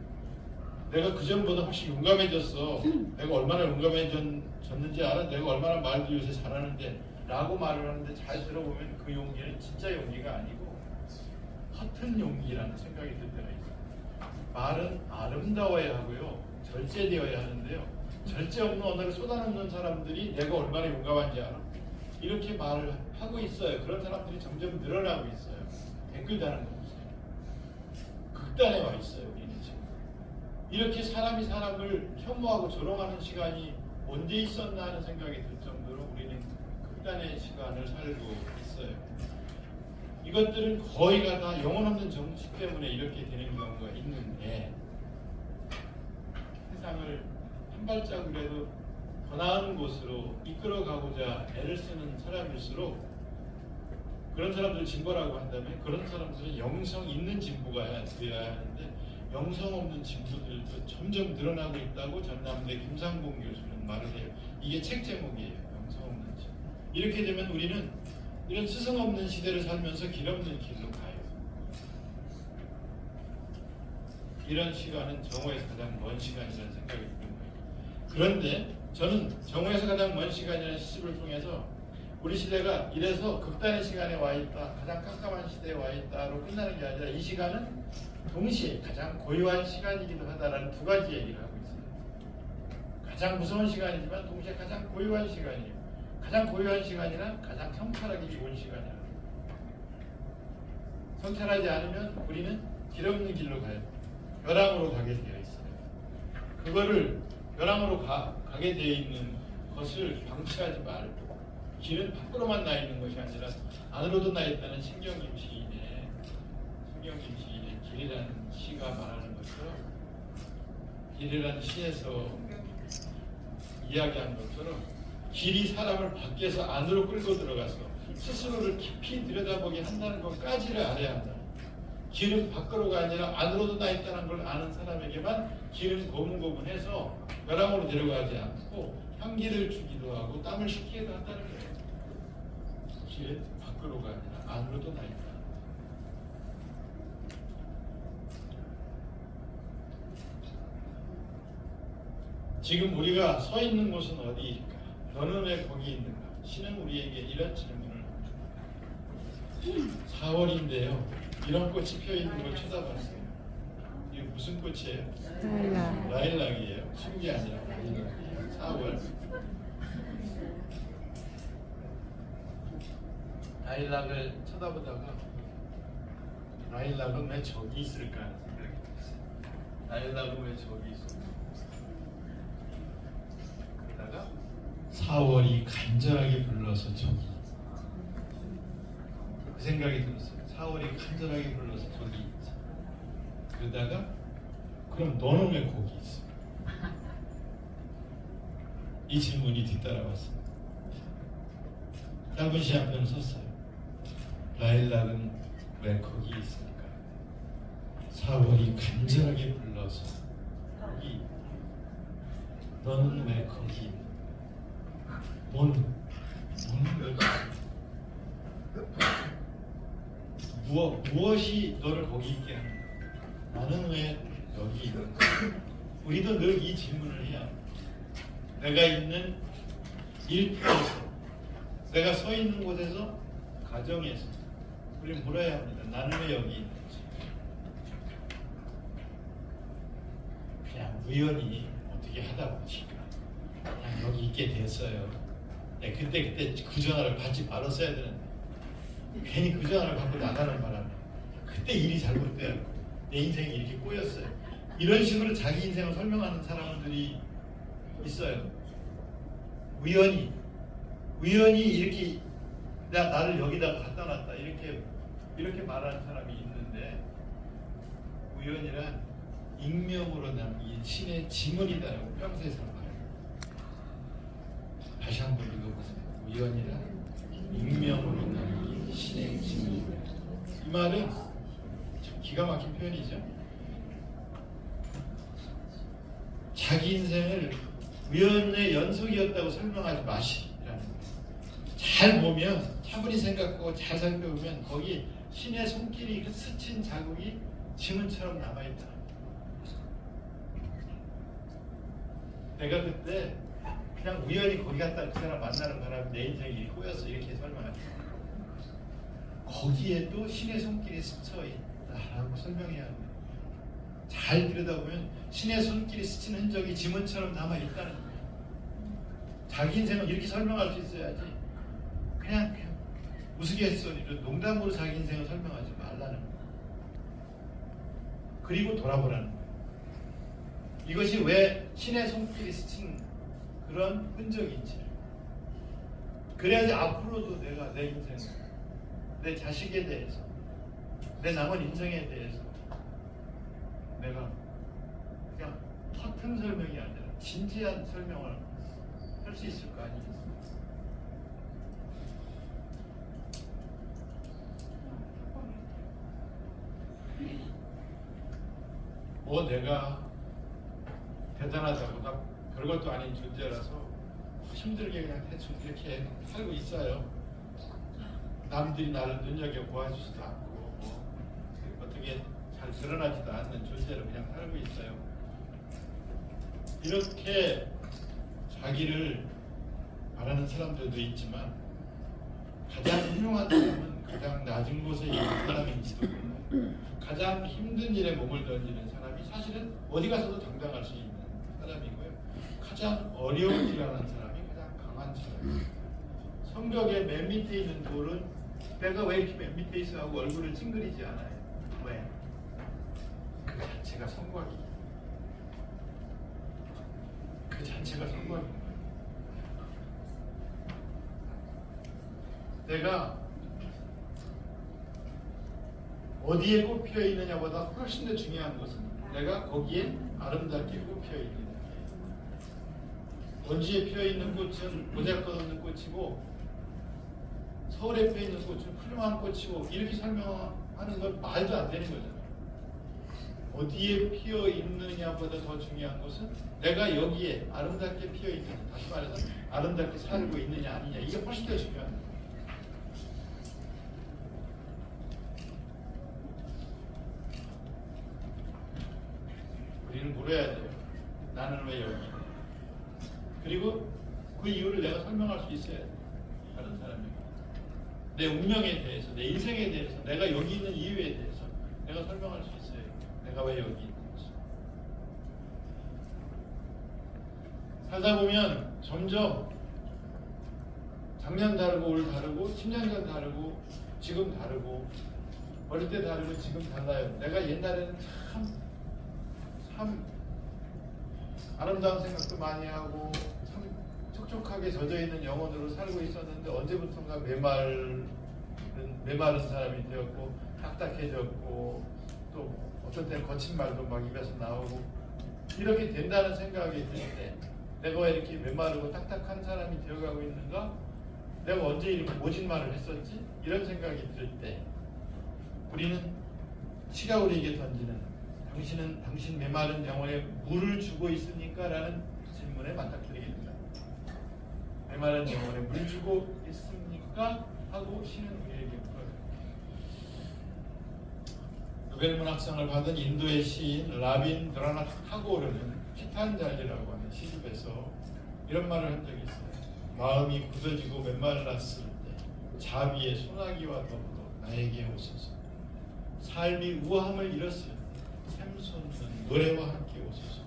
내가 그전보다 훨씬 용감해졌어. 내가 얼마나 용감해졌는지 알아? 내가 얼마나 말도 요새 잘하는데 라고 말을 하는데 잘 들어보면 그 용기는 진짜 용기가 아니고 허튼 용기라는 생각이 들 때가 있어요. 말은 아름다워야 하고요. 절제되어야 하는데요. 절제 없는 언어를 쏟아놓는 사람들이 내가 얼마나 용감한지 알아? 이렇게 말을 하고 있어요. 그런 사람들이 점점 늘어나고 있어요. 댓글 다는 거 없어요. 극단에 와 있어요. 우리는 지금. 이렇게 사람이 사람을 혐오하고 조롱하는 시간이 언제 있었나 하는 생각이 들 정도로 우리는 극단의 시간을 살고 있어요. 이것들은 거의가 다 영혼 없는 정치 때문에 이렇게 되는 경우가 있는데 세상을 한 발짝이라도 더 나은 곳으로 이끌어가고자 애를 쓰는 사람일수록 그런 사람들 진보라고 한다면 그런 사람들은 영성 있는 진보가 되어야 하는데 영성 없는 진보들도 점점 늘어나고 있다고 전남대 김상봉 교수는 말을 해요. 이게 책 제목이에요. 영성 없는 진보. 이렇게 되면 우리는 이런 스승 없는 시대를 살면서 길 없는 길로 가요. 이런 시간은 정오에서 가장 먼 시간이라는 생각이 드는 거예요. 그런데 저는 정오에서 가장 먼 시간이라는 시집을 통해서 우리 시대가 이래서 극단의 시간에 와 있다, 가장 깜깜한 시대에 와 있다로 끝나는 게 아니라 이 시간은 동시에 가장 고요한 시간이기도 하다라는 두 가지 얘기를 하고 있어요. 가장 무서운 시간이지만 동시에 가장 고요한 시간이에요. 가장 고요한 시간이란 가장 성찰하기 좋은 시간이에요. 성찰하지 않으면 우리는 길 없는 길로 가요. 멸항으로 가게 되어 있어요. 그거를 멸항으로 가게 되어 있는 것을 방치하지 말고 길은 밖으로만 나 있는 것이 아니라 안으로도 나 있다는 신경림 시인의 길이라는 시가 말하는 것처럼 길이라는 시에서 이야기한 것처럼 길이 사람을 밖에서 안으로 끌고 들어가서 스스로를 깊이 들여다보게 한다는 것까지를 알아야 한다. 길은 밖으로가 아니라 안으로도 나 있다는 걸 아는 사람에게만 길은 고문고문해서 멸항으로 데려가지 않고 향기를 주기도 하고 땀을 식히기도 한다는 거예요. 길은 밖으로가 아니라 안으로도 나 있다. 지금 우리가 서 있는 곳은 어디일까? 너는 왜 거기 있는가? 신은 우리에게 이런 질문을 합니다. 4월인데요. 이런 꽃이 펴 있는 걸 쳐다봤어요. 이게 무슨 꽃이에요? 라일락이에요. 순이 아니라 라일락이에요. 4월. 라일락을 쳐다보다가 라일락은 왜 저기 있을까 하는 생각이 들었어요. 라일락은 왜 저기 있을까? 그러다가 4월이 간절하게 불러서 저기 그 생각이 들었어요. 4월이 간절하게 불러서 저기 있지. 그러다가 그럼 너는 왜 거기 있어? 이 질문이 뒤따라왔어요. 짧은 시 한 편 썼어요. 라일락은 왜 거기 있습니까? 4월이 간절하게 불러서 거기. 너는 왜 거기? 너는 왜 거기? 무엇이 너를 거기 있게 하는가? 나는 왜 여기 있는가? 우리도 늘 이 질문을 해야 합니다. 내가 있는 일터에서, 내가 서 있는 곳에서, 가정에서 우리는 물어야 합니다. 나는 왜 여기 있는지. 그냥 우연히 어떻게 하다 보니까 그냥 여기 있게 됐어요. 네, 그때 그 전화를 받지 말았어야 되는데 괜히 그 전화를 받고 나가는 바람에 그때 일이 잘못돼요. 내 인생이 이렇게 꼬였어요. 이런 식으로 자기 인생을 설명하는 사람들이 있어요. 우연히 이렇게 나를 여기다 갖다 놨다 이렇게 말하는 사람이 있는데 우연이란 익명으로 남긴 신의 지문이다라고 평소에 설명해요. 다시 한번 읽어보세요. 우연이라 익명으로 남긴 신의 지문이다. 이 말은 참 기가 막힌 표현이죠. 자기 인생을 우연의 연속이었다고 설명하지 마시라는 거예요. 잘 보면, 차분히 생각하고 잘 살펴보면 거기 신의 손길이 그 스친 자국이 지문처럼 남아있다. 내가 그때 그냥 우연히 거기 갔다 그 사람 만나는 바람에 내 인생이 꼬였어, 이렇게 설명하죠. 거기에 또 신의 손길이 스쳐 있다라고 설명해야 합니다. 잘 들여다보면 신의 손길이 스친 흔적이 지문처럼 남아있다는 거예요. 자기 인생을 이렇게 설명할 수 있어야지 그냥 우스갯소리로 농담으로 자기 인생을 설명하지 말라는 거예요. 그리고 돌아보라는 거예요. 이것이 왜 신의 손길이 스친 그런 흔적인지. 그래야지 앞으로도 내가 내 인생, 내 자식에 대해서, 내 남은 인생에 대해서 내가 그냥 허튼 설명이 아니라 진지한 설명을 할 수 있을 거 아니겠습니까? 뭐 내가 대단하다고 나 별것도 아닌 존재라서 힘들게 그냥 대충 이렇게 살고 있어요. 남들이 나를 눈여겨보아주지도 않고 뭐 어떻게 잘 드러나지도 않는 존재로 그냥 살고 있어요. 이렇게 자기를 말하는 사람들도 있지만 가장 훌륭한 사람은 가장 낮은 곳에 있는 사람인지도 몰라요. 가장 힘든 일에 몸을 던지는 사람이 사실은 어디 가서도 당당할 수 있는 사람이고요. 가장 어려운 일을 하는 사람이 가장 강한 사람이에요. 성벽의 맨 밑에 있는 돌은 내가 왜 이렇게 맨 밑에 있어 하고 얼굴을 찡그리지 않아요. 왜? 그 자체가 성곽이에요. 그 자체가 성곽입니다. 내가 어디에 꽃피어 있느냐보다 훨씬 더 중요한 것은 내가 거기에 아름답게 꽃피어 있느냐. 원주에 피어 있는 꽃은 보잘것없는 꽃이고 서울에 피어 있는 꽃은 훌륭한 꽃이고 이렇게 설명하는 건 말도 안 되는 거잖아요. 어디에 피어 있느냐보다 더 중요한 것은 내가 여기에 아름답게 피어 있느냐, 다시 말해서 아름답게 살고 있느냐 아니냐, 이게 훨씬 더 중요한 거예요. 우리는 물어야 돼요. 나는 왜 여기? 그리고 그 이유를 내가 설명할 수 있어야 돼. 다른 사람에게. 내 운명에 대해서, 내 인생에 대해서, 내가 여기 있는 이유에 대해서 내가 설명할 수 있어요. 내가 왜 여기 있는지. 살다 보면 점점 작년 다르고 올 다르고 10년 전 다르고 지금 다르고 어릴 때 다르고 지금 달라요. 내가 옛날에는 참 아름다운 생각도 많이 하고 참 촉촉하게 젖어있는 영혼으로 살고 있었는데 언제부턴가 메마른 사람이 되었고 딱딱해졌고 또 어쩔 때는 거친 말도 막 입에서 나오고 이렇게 된다는 생각이 들 때 내가 왜 이렇게 메마르고 딱딱한 사람이 되어가고 있는가? 내가 언제 이렇게 모진 말을 했었지? 이런 생각이 들 때 우리는 시가 우리에게 던지는 당신은 당신 메마른 영혼에 물을 주고 있습니까? 라는 질문에 맞닥뜨리게 됩니다. 메마른 영혼에 물 주고 있습니까? 하고 시는 우리에게 물어요. 노벨문학상을 받은 인도의 시인 라빈 드라나트 타고르는 피탄잘리라고 하는 시집에서 이런 말을 한 적이 있어요. 마음이 굳어지고 메말랐을 때 자비의 소나기와 더불어 나에게 오소서. 삶이 우아함을 잃었을 때 샘솟는 노래와 함께 오소서.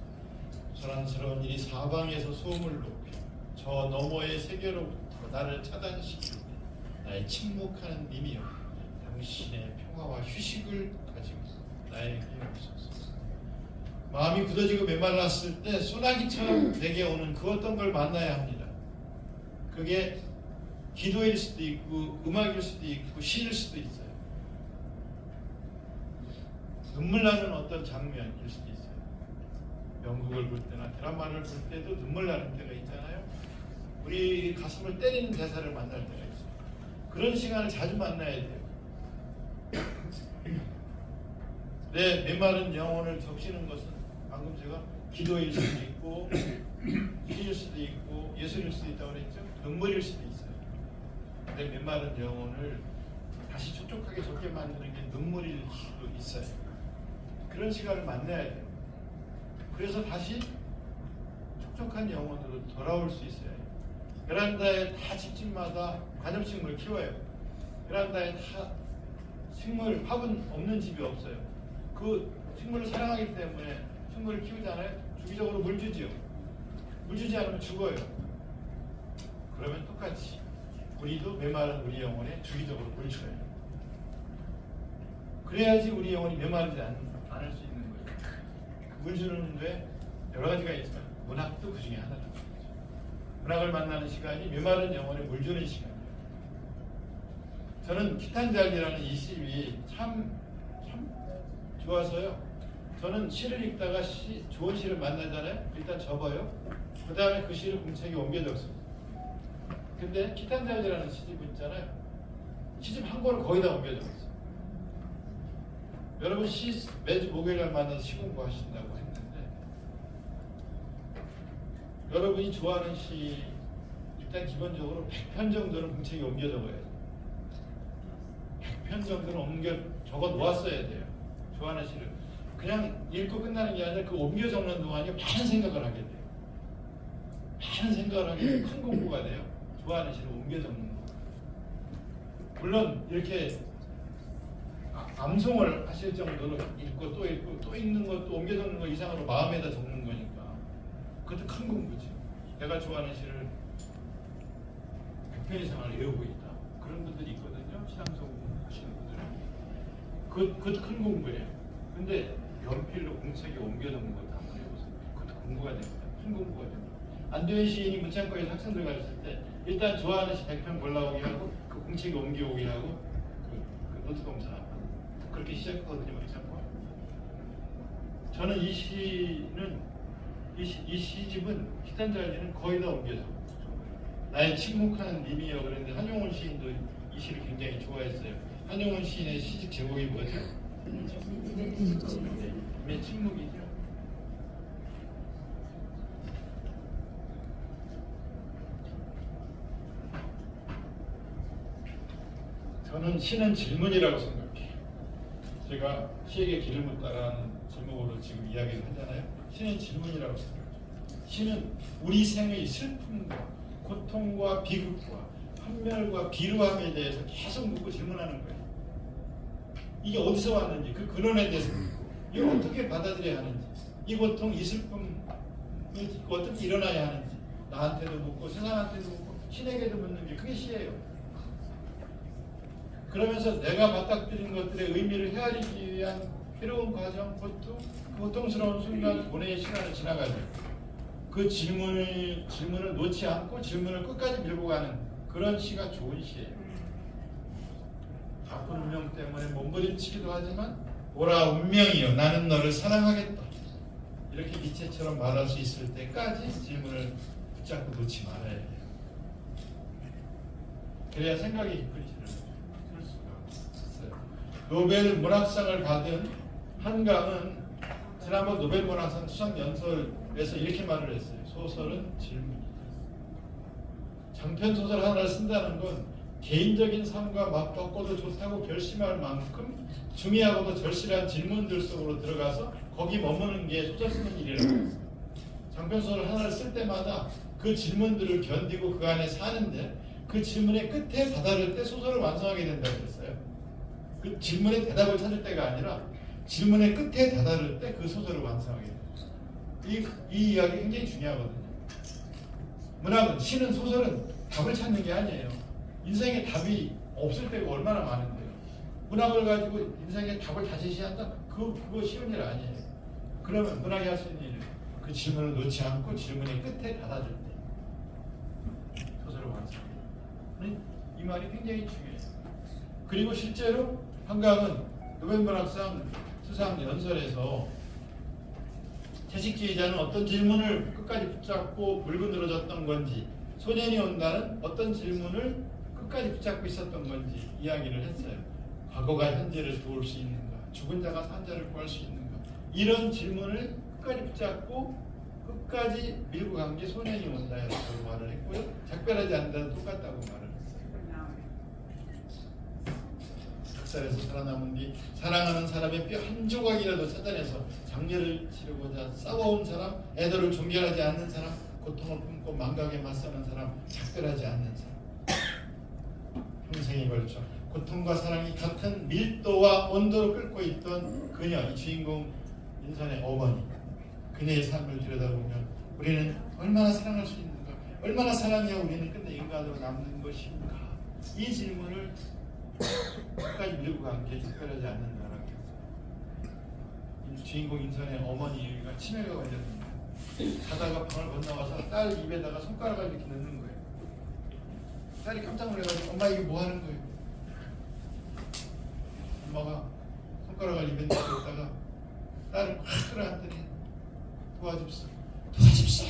소란스러운 일이 사방에서 소음을 높여 저 너머의 세계로부터 나를 차단시킬 때 나의 침묵하는 님이여 당신의 평화와 휴식을 가지고 나에게 오소서. 마음이 굳어지고 메말랐을 때 소나기처럼 내게 오는 그 어떤 걸 만나야 합니다. 그게 기도일 수도 있고 음악일 수도 있고 시일 수도 있어요. 눈물 나는 어떤 장면일 수도 있어요. 연극을 볼 때나 드라마를 볼 때도 눈물 나는 때가 있잖아요. 우리 가슴을 때리는 대사를 만날 때가 있어요. 그런 시간을 자주 만나야 돼요. 내 메마른 영혼을 적시는 것은 방금 제가 기도일 수도 있고 시일 수도 있고 예술일 수도 있다고 그랬죠. 눈물일 수도 있어요. 내 메마른 영혼을 다시 촉촉하게 적게 만드는 게 눈물일 수도 있어요. 그런 시간을 만나야 돼요. 그래서 다시 촉촉한 영혼으로 돌아올 수 있어요. 베란다에 다 집집마다 관엽식물 키워요. 베란다에 다 식물, 화분 없는 집이 없어요. 그 식물을 사랑하기 때문에 식물을 키우잖아요. 주기적으로 물 주지요. 물 주지 않으면 죽어요. 그러면 똑같이 우리도 메마른 우리 영혼에 주기적으로 물 줘요. 그래야지 우리 영혼이 메마르지 않을 수 있는 거예요. 물 주는데 여러 가지가 있지만 문학도 그 중에 하나다. 문학을 만나는 시간이 메마른 영혼에 물 주는 시간이에요. 저는 키탄잘기라는 이 시집이 참 좋아서요. 저는 시를 읽다가 좋은 시를 만나잖아요. 일단 접어요. 그 다음에 그 시를 공책에 옮겨 적습니다. 근데 키탄잘기라는 시집 있잖아요. 시집 한 권을 거의 다 옮겨 적었어요. 여러분 매주 목요일날 만나서 시 공부하신다고 했는데 여러분이 좋아하는 시 일단 기본적으로 100편 정도는 공책에 옮겨 적어야죠. 100편 정도는 적어 놓았어야 돼요. 좋아하는 시를. 그냥 읽고 끝나는 게 아니라 그 옮겨 적는 동안에 많은 생각을 하게 돼요. 많은 생각을 하게 돼요. 큰 공부가 돼요. 좋아하는 시를 옮겨 적는 거. 물론 이렇게 암송을 하실 정도로 읽고 또 읽는 것도 옮겨 적는 거 이상으로 마음에다 적는 거니까 그것도 큰 공부죠. 내가 좋아하는 시를 100편 이상을 외우고 있다. 그런 분들이 있거든요. 시상송 하시는 분들은. 그것도 큰 공부예요. 근데 연필로 공책에 옮겨 적는 것도 한번 해보세요. 그것도 공부가 됩니다. 큰 공부가 됩니다. 안도현 시인이 문창과에서 학생들 가르칠 때 일단 좋아하는 시 100편 골라오게 하고 그 공책에 옮겨오게 하고 그 노트 검사 그렇게 시작하거든요. 문창과. 저는 이 시집은 키탄잘기는 거의 다 옮겨져. 나의 침묵한 님이여 그랬는데 한용운 시인도 이 시를 굉장히 좋아했어요. 한용운 시인의 시집 제목이 뭐죠? 님의 침묵이죠. 저는 시는 질문이라고 생각해요. 제가 시에게 길을 묻다라는 제목으로 지금 이야기를 하잖아요. 시는 질문이라고 생각해요. 시는 우리 생의 슬픔과 고통과 비극과 환멸과 비루함에 대해서 계속 묻고 질문하는 거예요. 이게 어디서 왔는지 그 근원에 대해서 묻고 이걸 어떻게 받아들여야 하는지 이 고통, 이 슬픔이 어떻게 일어나야 하는지 나한테도 묻고 세상한테도 묻고 신에게도 묻는 게 그게 시예요. 그러면서 내가 맞닥뜨린 것들의 의미를 헤아리기 위한 괴로운 과정, 고통스러운 순간, 고뇌의 시간을 지나가죠. 그 질문을 놓지 않고 질문을 끝까지 밀고 가는 그런 시가 좋은 시예요. 아픈 운명 때문에 몸부림치기도 하지만 오라 운명이여 나는 너를 사랑하겠다. 이렇게 니체처럼 말할 수 있을 때까지 질문을 붙잡고 놓지 말아야 해요. 그래야 생각이 깊은 시를 쓸 수가 있어요. 노벨 문학상을 받은 한강은 지난번 노벨 문학상 수상 연설에서 이렇게 말을 했어요. 소설은 질문이다. 장편 소설 하나를 쓴다는 건 개인적인 삶과 맞바꿔도 좋다고 결심할 만큼 중요하고도 절실한 질문들 속으로 들어가서 거기 머무는 게 소설 쓰는 일이라고 했어요. 장편 소설 하나를 쓸 때마다 그 질문들을 견디고 그 안에 사는데 그 질문의 끝에 다다를 때 소설을 완성하게 된다고 했어요. 그 질문의 대답을 찾을 때가 아니라 질문의 끝에 다다를 때 그 소설을 완성하게 됩니다. 이 이야기 굉장히 중요하거든요. 문학은, 시는, 소설은 답을 찾는 게 아니에요. 인생에 답이 없을 때가 얼마나 많은데요. 문학을 가지고 인생의 답을 다 제시한다? 그거 쉬운 일 아니에요. 그러면 문학이 할 수 있는 일은 그 질문을 놓지 않고 질문의 끝에 다다를 때 소설을 완성해요. 이 말이 굉장히 중요해요. 그리고 실제로 한강은 노벨 문학상 수상 연설에서 채식주의자는 어떤 질문을 끝까지 붙잡고 물고 늘어졌던 건지, 소년이 온다는 어떤 질문을 끝까지 붙잡고 있었던 건지 이야기를 했어요. 과거가 현재를 도울 수 있는가? 죽은 자가 산자를 구할 수 있는가? 이런 질문을 끝까지 붙잡고 끝까지 밀고 간 게 소년이 온다라고 말을 했고요. 작별하지 않는다는 똑같다고 말을 했어요. 작살에서 살아남은 뒤 사랑하는 사람의 뼈 한 조각이라도 찾아내서 장례를 치르고자 싸워온 사람, 애도를 종결하지 않는 사람, 고통을 품고 망각에 맞서는 사람, 작별하지 않는 사람, 평생에 걸쳐 고통과 사랑이 같은 밀도와 온도로 끓고 있던 그녀, 이 주인공 인선의 어머니, 그녀의 삶을 들여다보면 우리는 얼마나 사랑할 수 있는가, 얼마나 사랑해야 우리는 끝내 인간으로 남는 것인가, 이 질문을 끝까지 밀고 간 게 특별하지 않는다라고 했어요. 주인공 인선의 어머니가 치매가 걸렸습니다. 자다가 방을 건너와서 딸 입에다가 손가락을 이렇게 넣는 거예요. 딸이 깜짝 놀라가지고 엄마 이게 뭐 하는 거예요? 엄마가 손가락을 입에 넣었다가 딸을 확 끌어안더니 도와줍소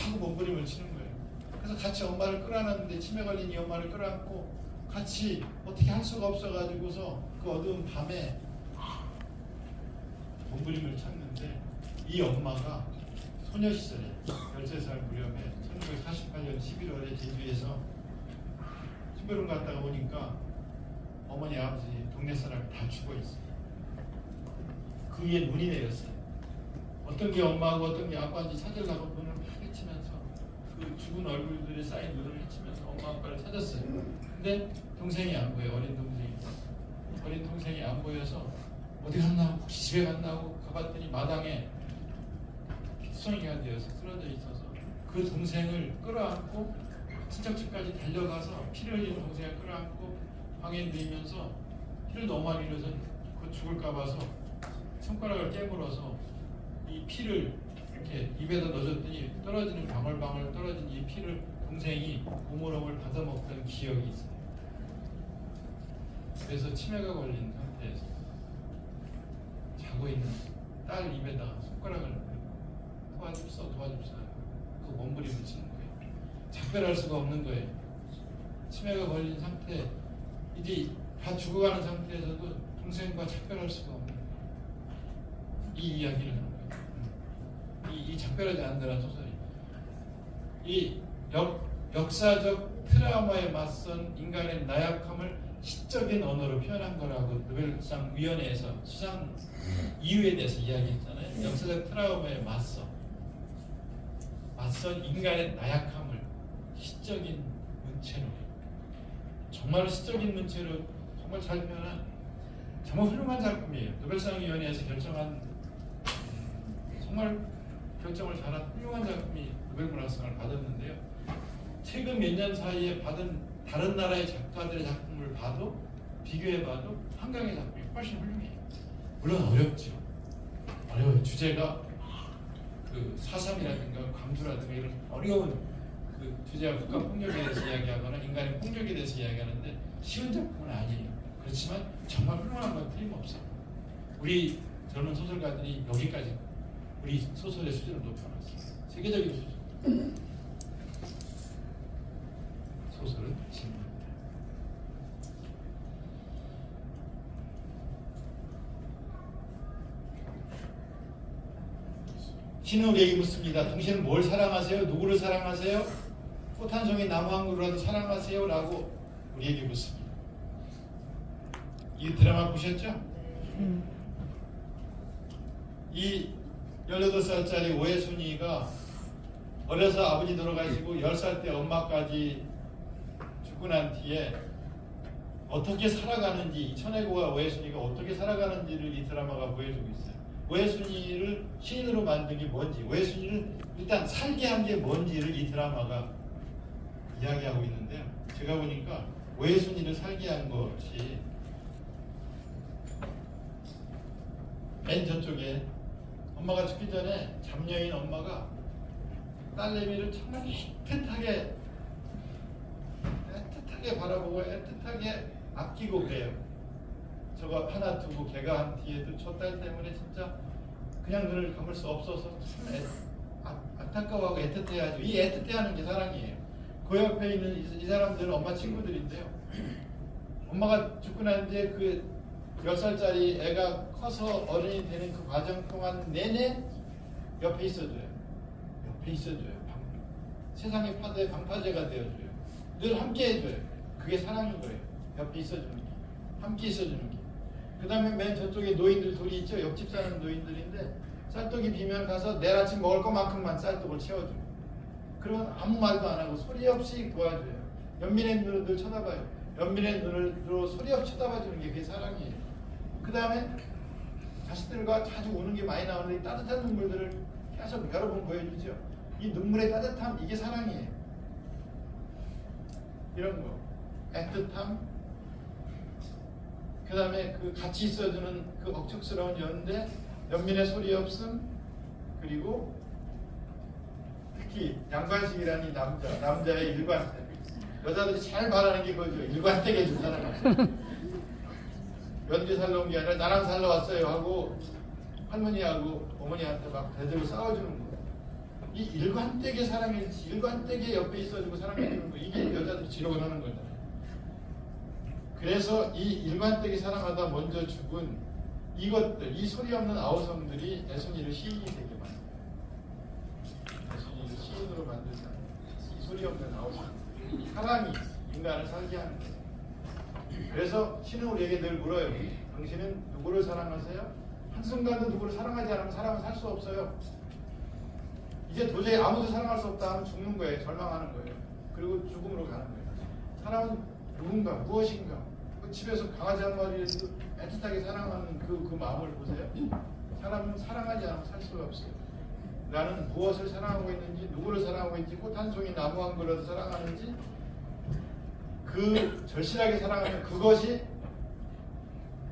하고 몸부림을 치는 거예요. 그래서 같이 엄마를 끌어안았는데 치매 걸린 이 엄마를 끌어안고 같이 어떻게 할 수가 없어가지고서 그 어두운 밤에 몸부림을 쳤는데, 이 엄마가 소녀 시절에 13살 무렵에 1948년 11월에 제주에서 심부름 갔다가 오니까 어머니 아버지 동네 사람 다 죽어 있어요. 그 위에 눈이 내렸어요. 어떤 게 엄마하고 어떤 게 아빠인지 찾으려고 눈을 막 헤치면서 그 죽은 얼굴들이 쌓인 눈을 헤치면서 엄마 아빠를 찾았어요. 근데 동생이 안 보여요. 어린 동생이 안 보여서 어디 갔나, 혹시 집에 갔나 하고 가봤더니 마당에 피투성이가 되어서 쓰러져 있어서 그 동생을 끌어안고 친척집까지 달려가서 피를 흘리는 동생을 끌어안고 방에 누이면서 피를 너무 많이 흘려서 그 죽을까 봐서 손가락을 깨물어서 이 피를 이렇게 입에다 넣어줬더니 떨어지는 방울방울 떨어진 이 피를 동생이 고무름을 받아먹던 기억이 있어요. 그래서 치매가 걸린 상태에서 자고 있는 딸 입에다가 손가락을 도와줍소 그 몸부림을 치는 거예요. 작별할 수가 없는 거예요. 치매가 걸린 상태, 이제 다 죽어가는 상태에서도 동생과 작별할 수가 없는 거예요. 이 이야기를 하는 거예요. 이 작별하지 않는다는 소설이 이 역사적 트라우마에 맞선 인간의 나약함을 시적인 언어로 표현한 거라고 노벨상 위원회에서 수상 이유에 대해서 이야기했잖아요. 역사적 트라우마에 맞선 인간의 나약함을 시적인 문체로, 정말 시적인 문체로 정말 잘 표현한 정말 훌륭한 작품이에요. 노벨상 위원회에서 결정한 정말 결정을 잘한 훌륭한 작품이 노벨문학상을 받았는데요. 최근 몇 년 사이에 받은 다른 나라의 작가들의 작품을 봐도, 비교해봐도 한강의 작품이 훨씬 훌륭해요. 물론 어렵죠. 어려워요. 주제가 그 4.3이라든가 광주라든가 이런 어려운 그 주제와 국가 폭력에 대해서 이야기하거나 인간의 폭력에 대해서 이야기하는데 쉬운 작품은 아니에요. 그렇지만 정말 훌륭한 건 틀림없어요. 우리 젊은 소설가들이 여기까지 우리 소설의 수준을 높여놨어요. 세계적인 수준. 소설은 진리입니다. 신은 우리에게 묻습니다. 당신은 뭘 사랑하세요? 누구를 사랑하세요? 꽃 한 송이 나무 한 그루라도 사랑하세요? 라고 우리에게 묻습니다. 이 드라마 보셨죠? 이 18살짜리 오해순이가 어려서 아버지 돌아가시고 10살 때 엄마까지 죽고 난 뒤에 어떻게 살아가는지, 천혜고와 오해순이가 어떻게 살아가는지를 이 드라마가 보여주고 있어요. 오해순이를 시인으로 만든 게 뭔지, 오해순이를 일단 살게 한 게 뭔지를 이 드라마가 이야기하고 있는데요. 제가 보니까 오해순이를 살게 한 것이 맨 저쪽에 엄마가 죽기 전에 잡녀인 엄마가 딸내미를 정말 애틋하게 바라보고 애틋하게 아끼고 그래요. 저거 하나 두고 걔가 한 뒤에도 저 딸 때문에 진짜 그냥 눈을 감을 수 없어서 참 안타까워하고 애틋해야죠. 이 애틋해하는 게 사랑이에요. 그 옆에 있는 이 사람들은 엄마 친구들인데요. 엄마가 죽고 난 뒤에 그 10살짜리 애가 커서 어른이 되는 그 과정 동안 내내 옆에 있어줘요. 옆에 있어줘요. 세상의 파도의 방파제가 되어줘요. 늘 함께 해줘요. 그게 사랑인 거예요. 옆에 있어주는 게. 함께 있어주는 게. 그 다음에 맨 저쪽에 노인들 둘이 있죠. 옆집 사는 노인들인데 쌀떡이 비면 가서 내일 아침 먹을 것만큼만 쌀떡을 채워줘요. 그러면 아무 말도 안 하고 소리 없이 도와줘요. 연민의 눈으로 늘 쳐다봐요. 연민의 눈으로 소리 없이 쳐다봐주는 게 그게 사랑이에요. 그 다음에 자식들과 자주 우는 게 많이 나오는데 따뜻한 눈물들을 계속 여러 번 보여주죠. 이 눈물의 따뜻함, 이게 사랑이에요. 이런 거. 애틋함. 그 다음에 그 같이 있어주는 그 억척스러운 연대, 연민의 소리 없음, 그리고 특히 양관식이라는 남자의 일관택. 여자들이 잘 바라는 게 그거죠. 일관택에 준 사람. 연기 살러 온 게 아니라 나랑 살러 왔어요 하고 할머니하고 어머니한테 막 대들고 싸워주는 거예요. 이 일관되게 사랑해주지, 일관되게 옆에 있어주고 사랑해주는 거, 이게 여자들이 지록을 하는 거잖아요. 그래서 이 일관되게 사랑하다 먼저 죽은 이것들, 이 소리 없는 아우성들이 애순이를 시인이 되게 만들어요. 애순이를 시인으로 만들잖아요. 이 소리 없는 아우성, 사랑이 인간을 살게 하는 거예요. 그래서 신은 우리에게 늘 물어요. 당신은 누구를 사랑하세요? 한순간도 누구를 사랑하지 않으면 사람은 살 수 없어요. 이제 도저히 아무도 사랑할 수 없다 하면 죽는 거예요. 절망하는 거예요. 그리고 죽음으로 가는 거예요. 사람은 누군가, 무엇인가. 그 집에서 강아지 한 마리라도 애틋하게 사랑하는 그 마음을 보세요. 사람은 사랑하지 않으면 살 수가 없어요. 나는 무엇을 사랑하고 있는지, 누구를 사랑하고 있는지, 꽃 한 송이, 나무 한 그루를 사랑하는지, 그 절실하게 사랑하는 그것이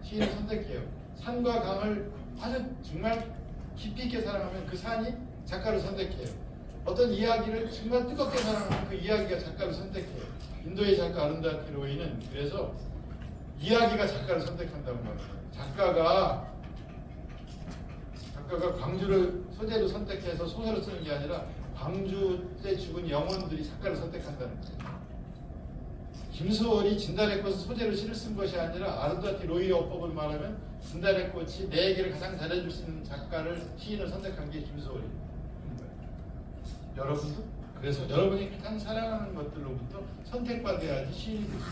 시인을 선택해요. 산과 강을 아주 정말 깊이 있게 사랑하면 그 산이 작가를 선택해요. 어떤 이야기를 정말 뜨겁게 사랑하면 그 이야기가 작가를 선택해요. 인도의 작가 아른다티 로이는 그래서 이야기가 작가를 선택한다고 말해요. 작가가 광주를 소재로 선택해서 소설을 쓰는 게 아니라 광주 때 죽은 영혼들이 작가를 선택한다는 거예요. 김소월이 진달래 꽃을 소재로 시를 쓴 것이 아니라 아른다티 로이의 어법을 말하면 진달래 꽃이 내 얘기를 가장 잘해줄 수 있는 작가를, 시인을 선택한 게 김소월인 거예요. 여러분도 그래서 여러분이 가장 사랑하는 것들로부터 선택받아야지 시인이 되죠.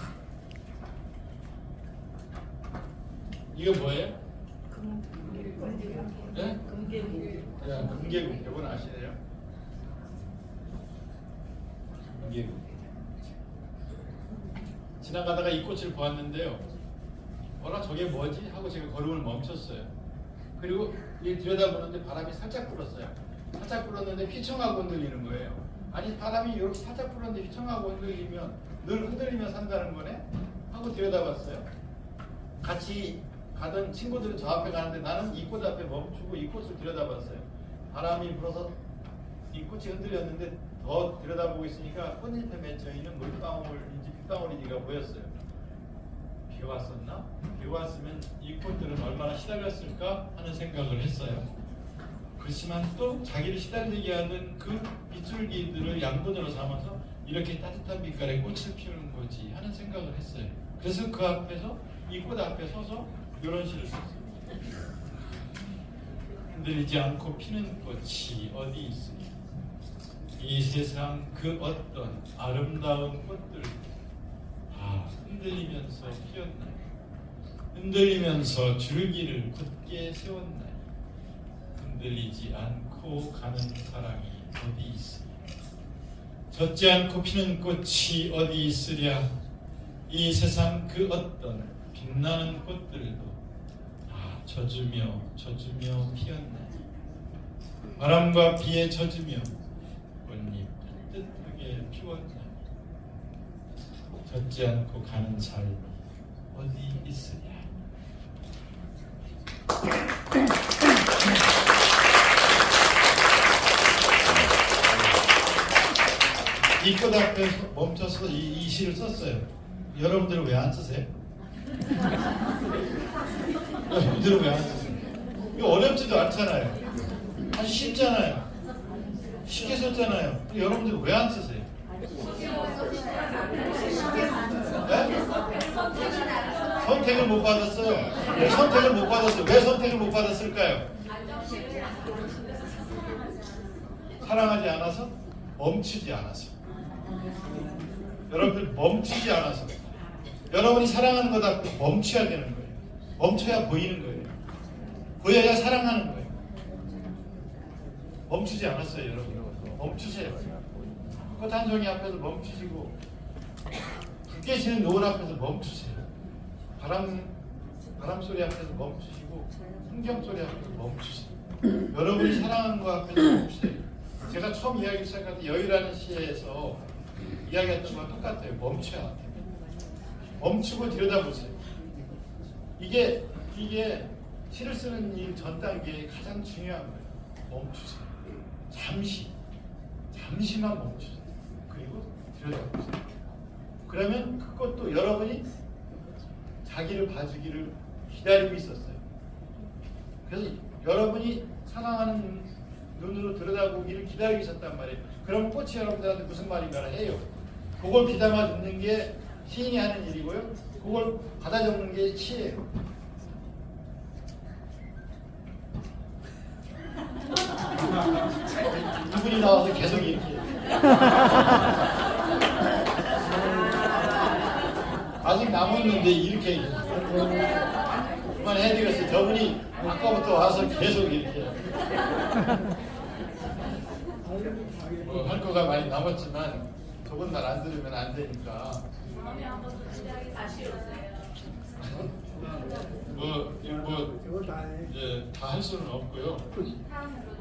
이거 뭐예요? 네? 금계국. 이건 아시네요? 금계국. 지나가다가 이 꽃을 보았는데요. 저게 뭐지? 하고 제가 걸음을 멈췄어요. 그리고 이 들여다보는데 바람이 살짝 불었어요. 살짝 불었는데 휘청하고 흔들리는 거예요. 아니 바람이 이렇게 살짝 불었는데 휘청하고 흔들리면 늘 흔들리며 산다는 거네? 하고 들여다봤어요. 같이 가던 친구들은 저 앞에 가는데 나는 이 꽃 앞에 멈추고 이 꽃을 들여다봤어요. 바람이 불어서 이 꽃이 흔들렸는데 더 들여다보고 있으니까 꽃잎에 맺혀있는 물방울인지 빗방울인지가 보였어요. 비가 왔었나? 비가 왔으면 이 꽃들은 얼마나 시달렸을까 하는 생각을 했어요. 그렇지만 또 자기를 시달리게 하는 그 빗줄기들을 양분으로 삼아서 이렇게 따뜻한 빛깔의 꽃을 피우는 거지 하는 생각을 했어요. 그래서 그 앞에서 이 꽃 앞에 서서 이런 시를 썼어요. 흔들리지 않고 피는 꽃이 어디 있으니 이 세상 그 어떤 아름다운 꽃들 다 흔들리면서 피었나요? 흔들리면서 줄기를 굳게 세웠나요? 흔들리지 않고 가는 사랑이 어디 있으랴? 젖지 않고 피는 꽃이 어디 있으랴? 이 세상 그 어떤 빛나는 꽃들도 다 젖으며 피었나요? 바람과 비에 젖으며 꽃잎 따뜻하게 피웠나요? 젖지 않고 가는 삶이 어디 있으랴? 이 꽃 앞에 멈춰서 이 시를 썼어요. 여러분들은 왜 안 쓰세요? 여러분들은 왜 안 쓰세요? 이거 어렵지도 않잖아요. 아주 쉽잖아요. 쉽게 썼잖아요. 여러분들 왜 안 쓰세요? 네? 선택을 못 받았어요. 네, 선택을 못 받았어요. 왜 선택을 못 받았을까요? 사랑하지 않아서? 멈추지 않아서. 여러분들 멈추지 않아서. 여러분이 사랑하는 거다 멈춰야 되는 거예요. 멈춰야 보이는 거예요. 보여야 사랑하는 거예요. 멈추지 않았어요, 여러분. 멈추세요. 꽃 한 송이 앞에서 멈추시고, 불 깨지는 노을 앞에서 멈추세요. 바람 소리 앞에서 멈추시고, 풍경 소리 앞에서 멈추세요. 여러분이 사랑하는 거 앞에서 멈추세요. 제가 처음 이야기 시작할 때 여유라는 시에서 이야기했던 거랑 똑같아요. 멈춰야 돼요. 멈추고 들여다보세요. 이게 시를 쓰는 이 전 단계의 가장 중요한 거예요. 멈추세요. 잠시만 멈추세요. 그리고 들여다보세요. 그러면 그것도 여러분이 자기를 봐주기를 기다리고 있었어요. 그래서 여러분이 사랑하는 눈으로 들여다보기를 기다리고 있었단 말이에요. 그럼 꽃이 여러분들한테 무슨 말인가를 해요. 그걸 귀담아 듣는 게 시인이 하는 일이고요. 그걸 받아 적는 게 시예요. 이분이 나와서 계속 이렇게 아직 남았는데 이렇게 그만 해드렸어요. 저분이 아까부터 와서 계속 이렇게 할 거가 많이 남았지만 저분 말 안 들으면 안 되니까 다음에 한번 또 시작이 다시 오세요. 이제 다 할 수는 없고요. 다음으로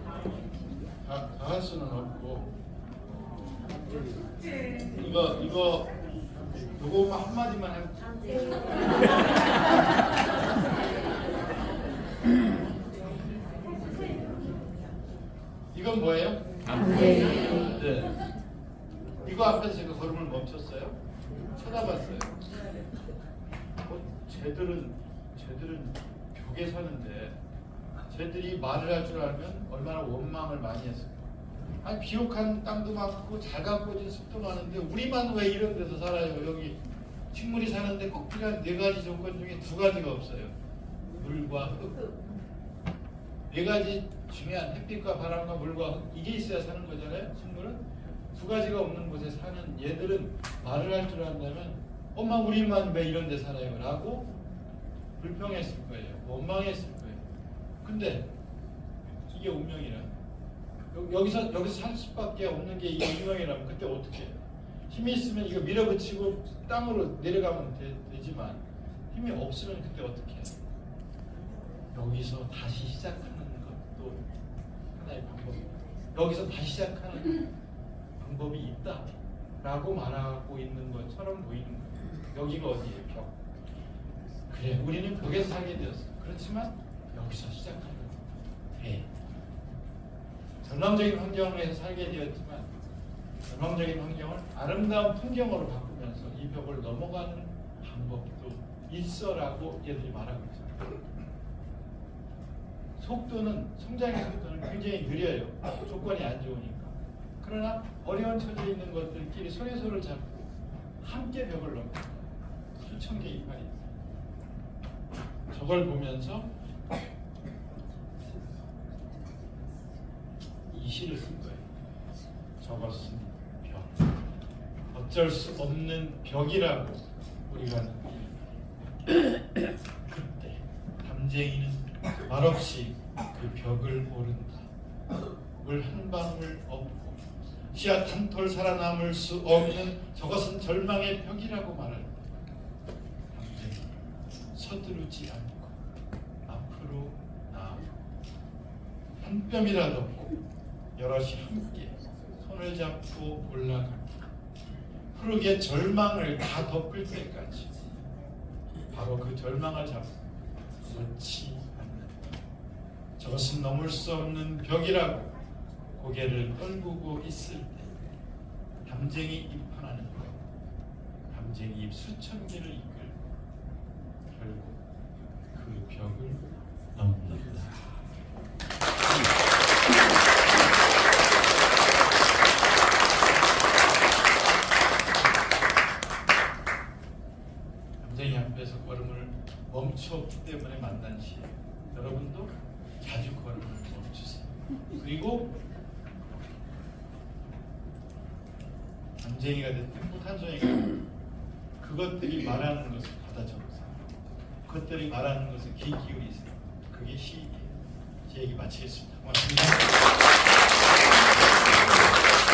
다 할 수는 없고 이거 한마디만 해볼게요. 이건 뭐예요? 네. 이거 앞에서 제가 걸음을 멈췄어요. 쳐다봤어요. 쟤들은 벽에 사는데 쟤들이 말을 할 줄 알면 얼마나 원망을 많이 했을까. 아니 비옥한 땅도 많고 잘 가꾸어진 숲도 많은데 우리만 왜 이런 데서 살아요. 여기 식물이 사는데 꼭 필요한 4가지 조건 중에 2가지가 없어요. 물과 흙. 4가지 중요한 햇빛과 바람과 물과 흙, 이게 있어야 사는 거잖아요. 식물은 2가지가 없는 곳에 사는 얘들은 말을 할 줄 안다면 엄마 우리만 왜 이런 데 살아요? 라고 불평했을 거예요. 원망했을 거예요. 근데 이게 운명이라. 여기서 살 수밖에 없는 게 이게 운명이라면 그때 어떻게 해요? 힘이 있으면 이거 밀어붙이고 땅으로 내려가면 되지만 힘이 없으면 그때 어떻게 해요? 여기서 다시 시작하는 것도 하나의 방법입니다. 여기서 다시 시작하는 방법이 있다라고 말하고 있는 것처럼 보이는 거예요. 여기가 어디예요? 벽. 그래, 우리는 벽에서 살게 되었어. 그렇지만 여기서 시작하는 배. 전망적인 환경에서 살게 되었지만 전망적인 환경을 아름다운 풍경으로 바꾸면서 이 벽을 넘어가는 방법도 있어라고 얘들이 말하고 있어요. 성장의 속도는 굉장히 느려요. 조건이 안 좋으니까. 그러나 어려운 처지에 있는 것들끼리 손에 잡고 함께 벽을 넘고 수천 개의 이파리 있어요. 저걸 보면서 이 시를 쓴 거예요. 저것은 벽. 어쩔 수 없는 벽이라고 우리가 느낍니다. 그때 담쟁이는 말없이 그 벽을 오른다. 물 한 방울 없고 씨앗 한 톨 살아남을 수 없는 저것은 절망의 벽이라고 말할 때 담쟁이 서두르지 않고 앞으로 나아가고 한 뼘이라도 없고 여럿이 함께 손을 잡고 올라가고 푸르게 절망을 다 덮을 때까지 바로 그 절망을 잡고 놓지 않는다. 저것은 넘을 수 없는 벽이라고 고개를 떨구고 있을 때 담쟁이 입헌하는 것, 담쟁이 입 수천 개를 이끌고 결국 그 벽을 넘는다. 없기 때문에 만난 시. 여러분도 자주 그걸 멈추세요. 그리고 안쟁이가 됐든 탄소이가 됐든 그것들이 말하는 것을 받아 적으세요. 그것들이 말하는 것을 귀 기울이세요. 그게 시이에요. 제 얘기 마치겠습니다. 고맙습니다.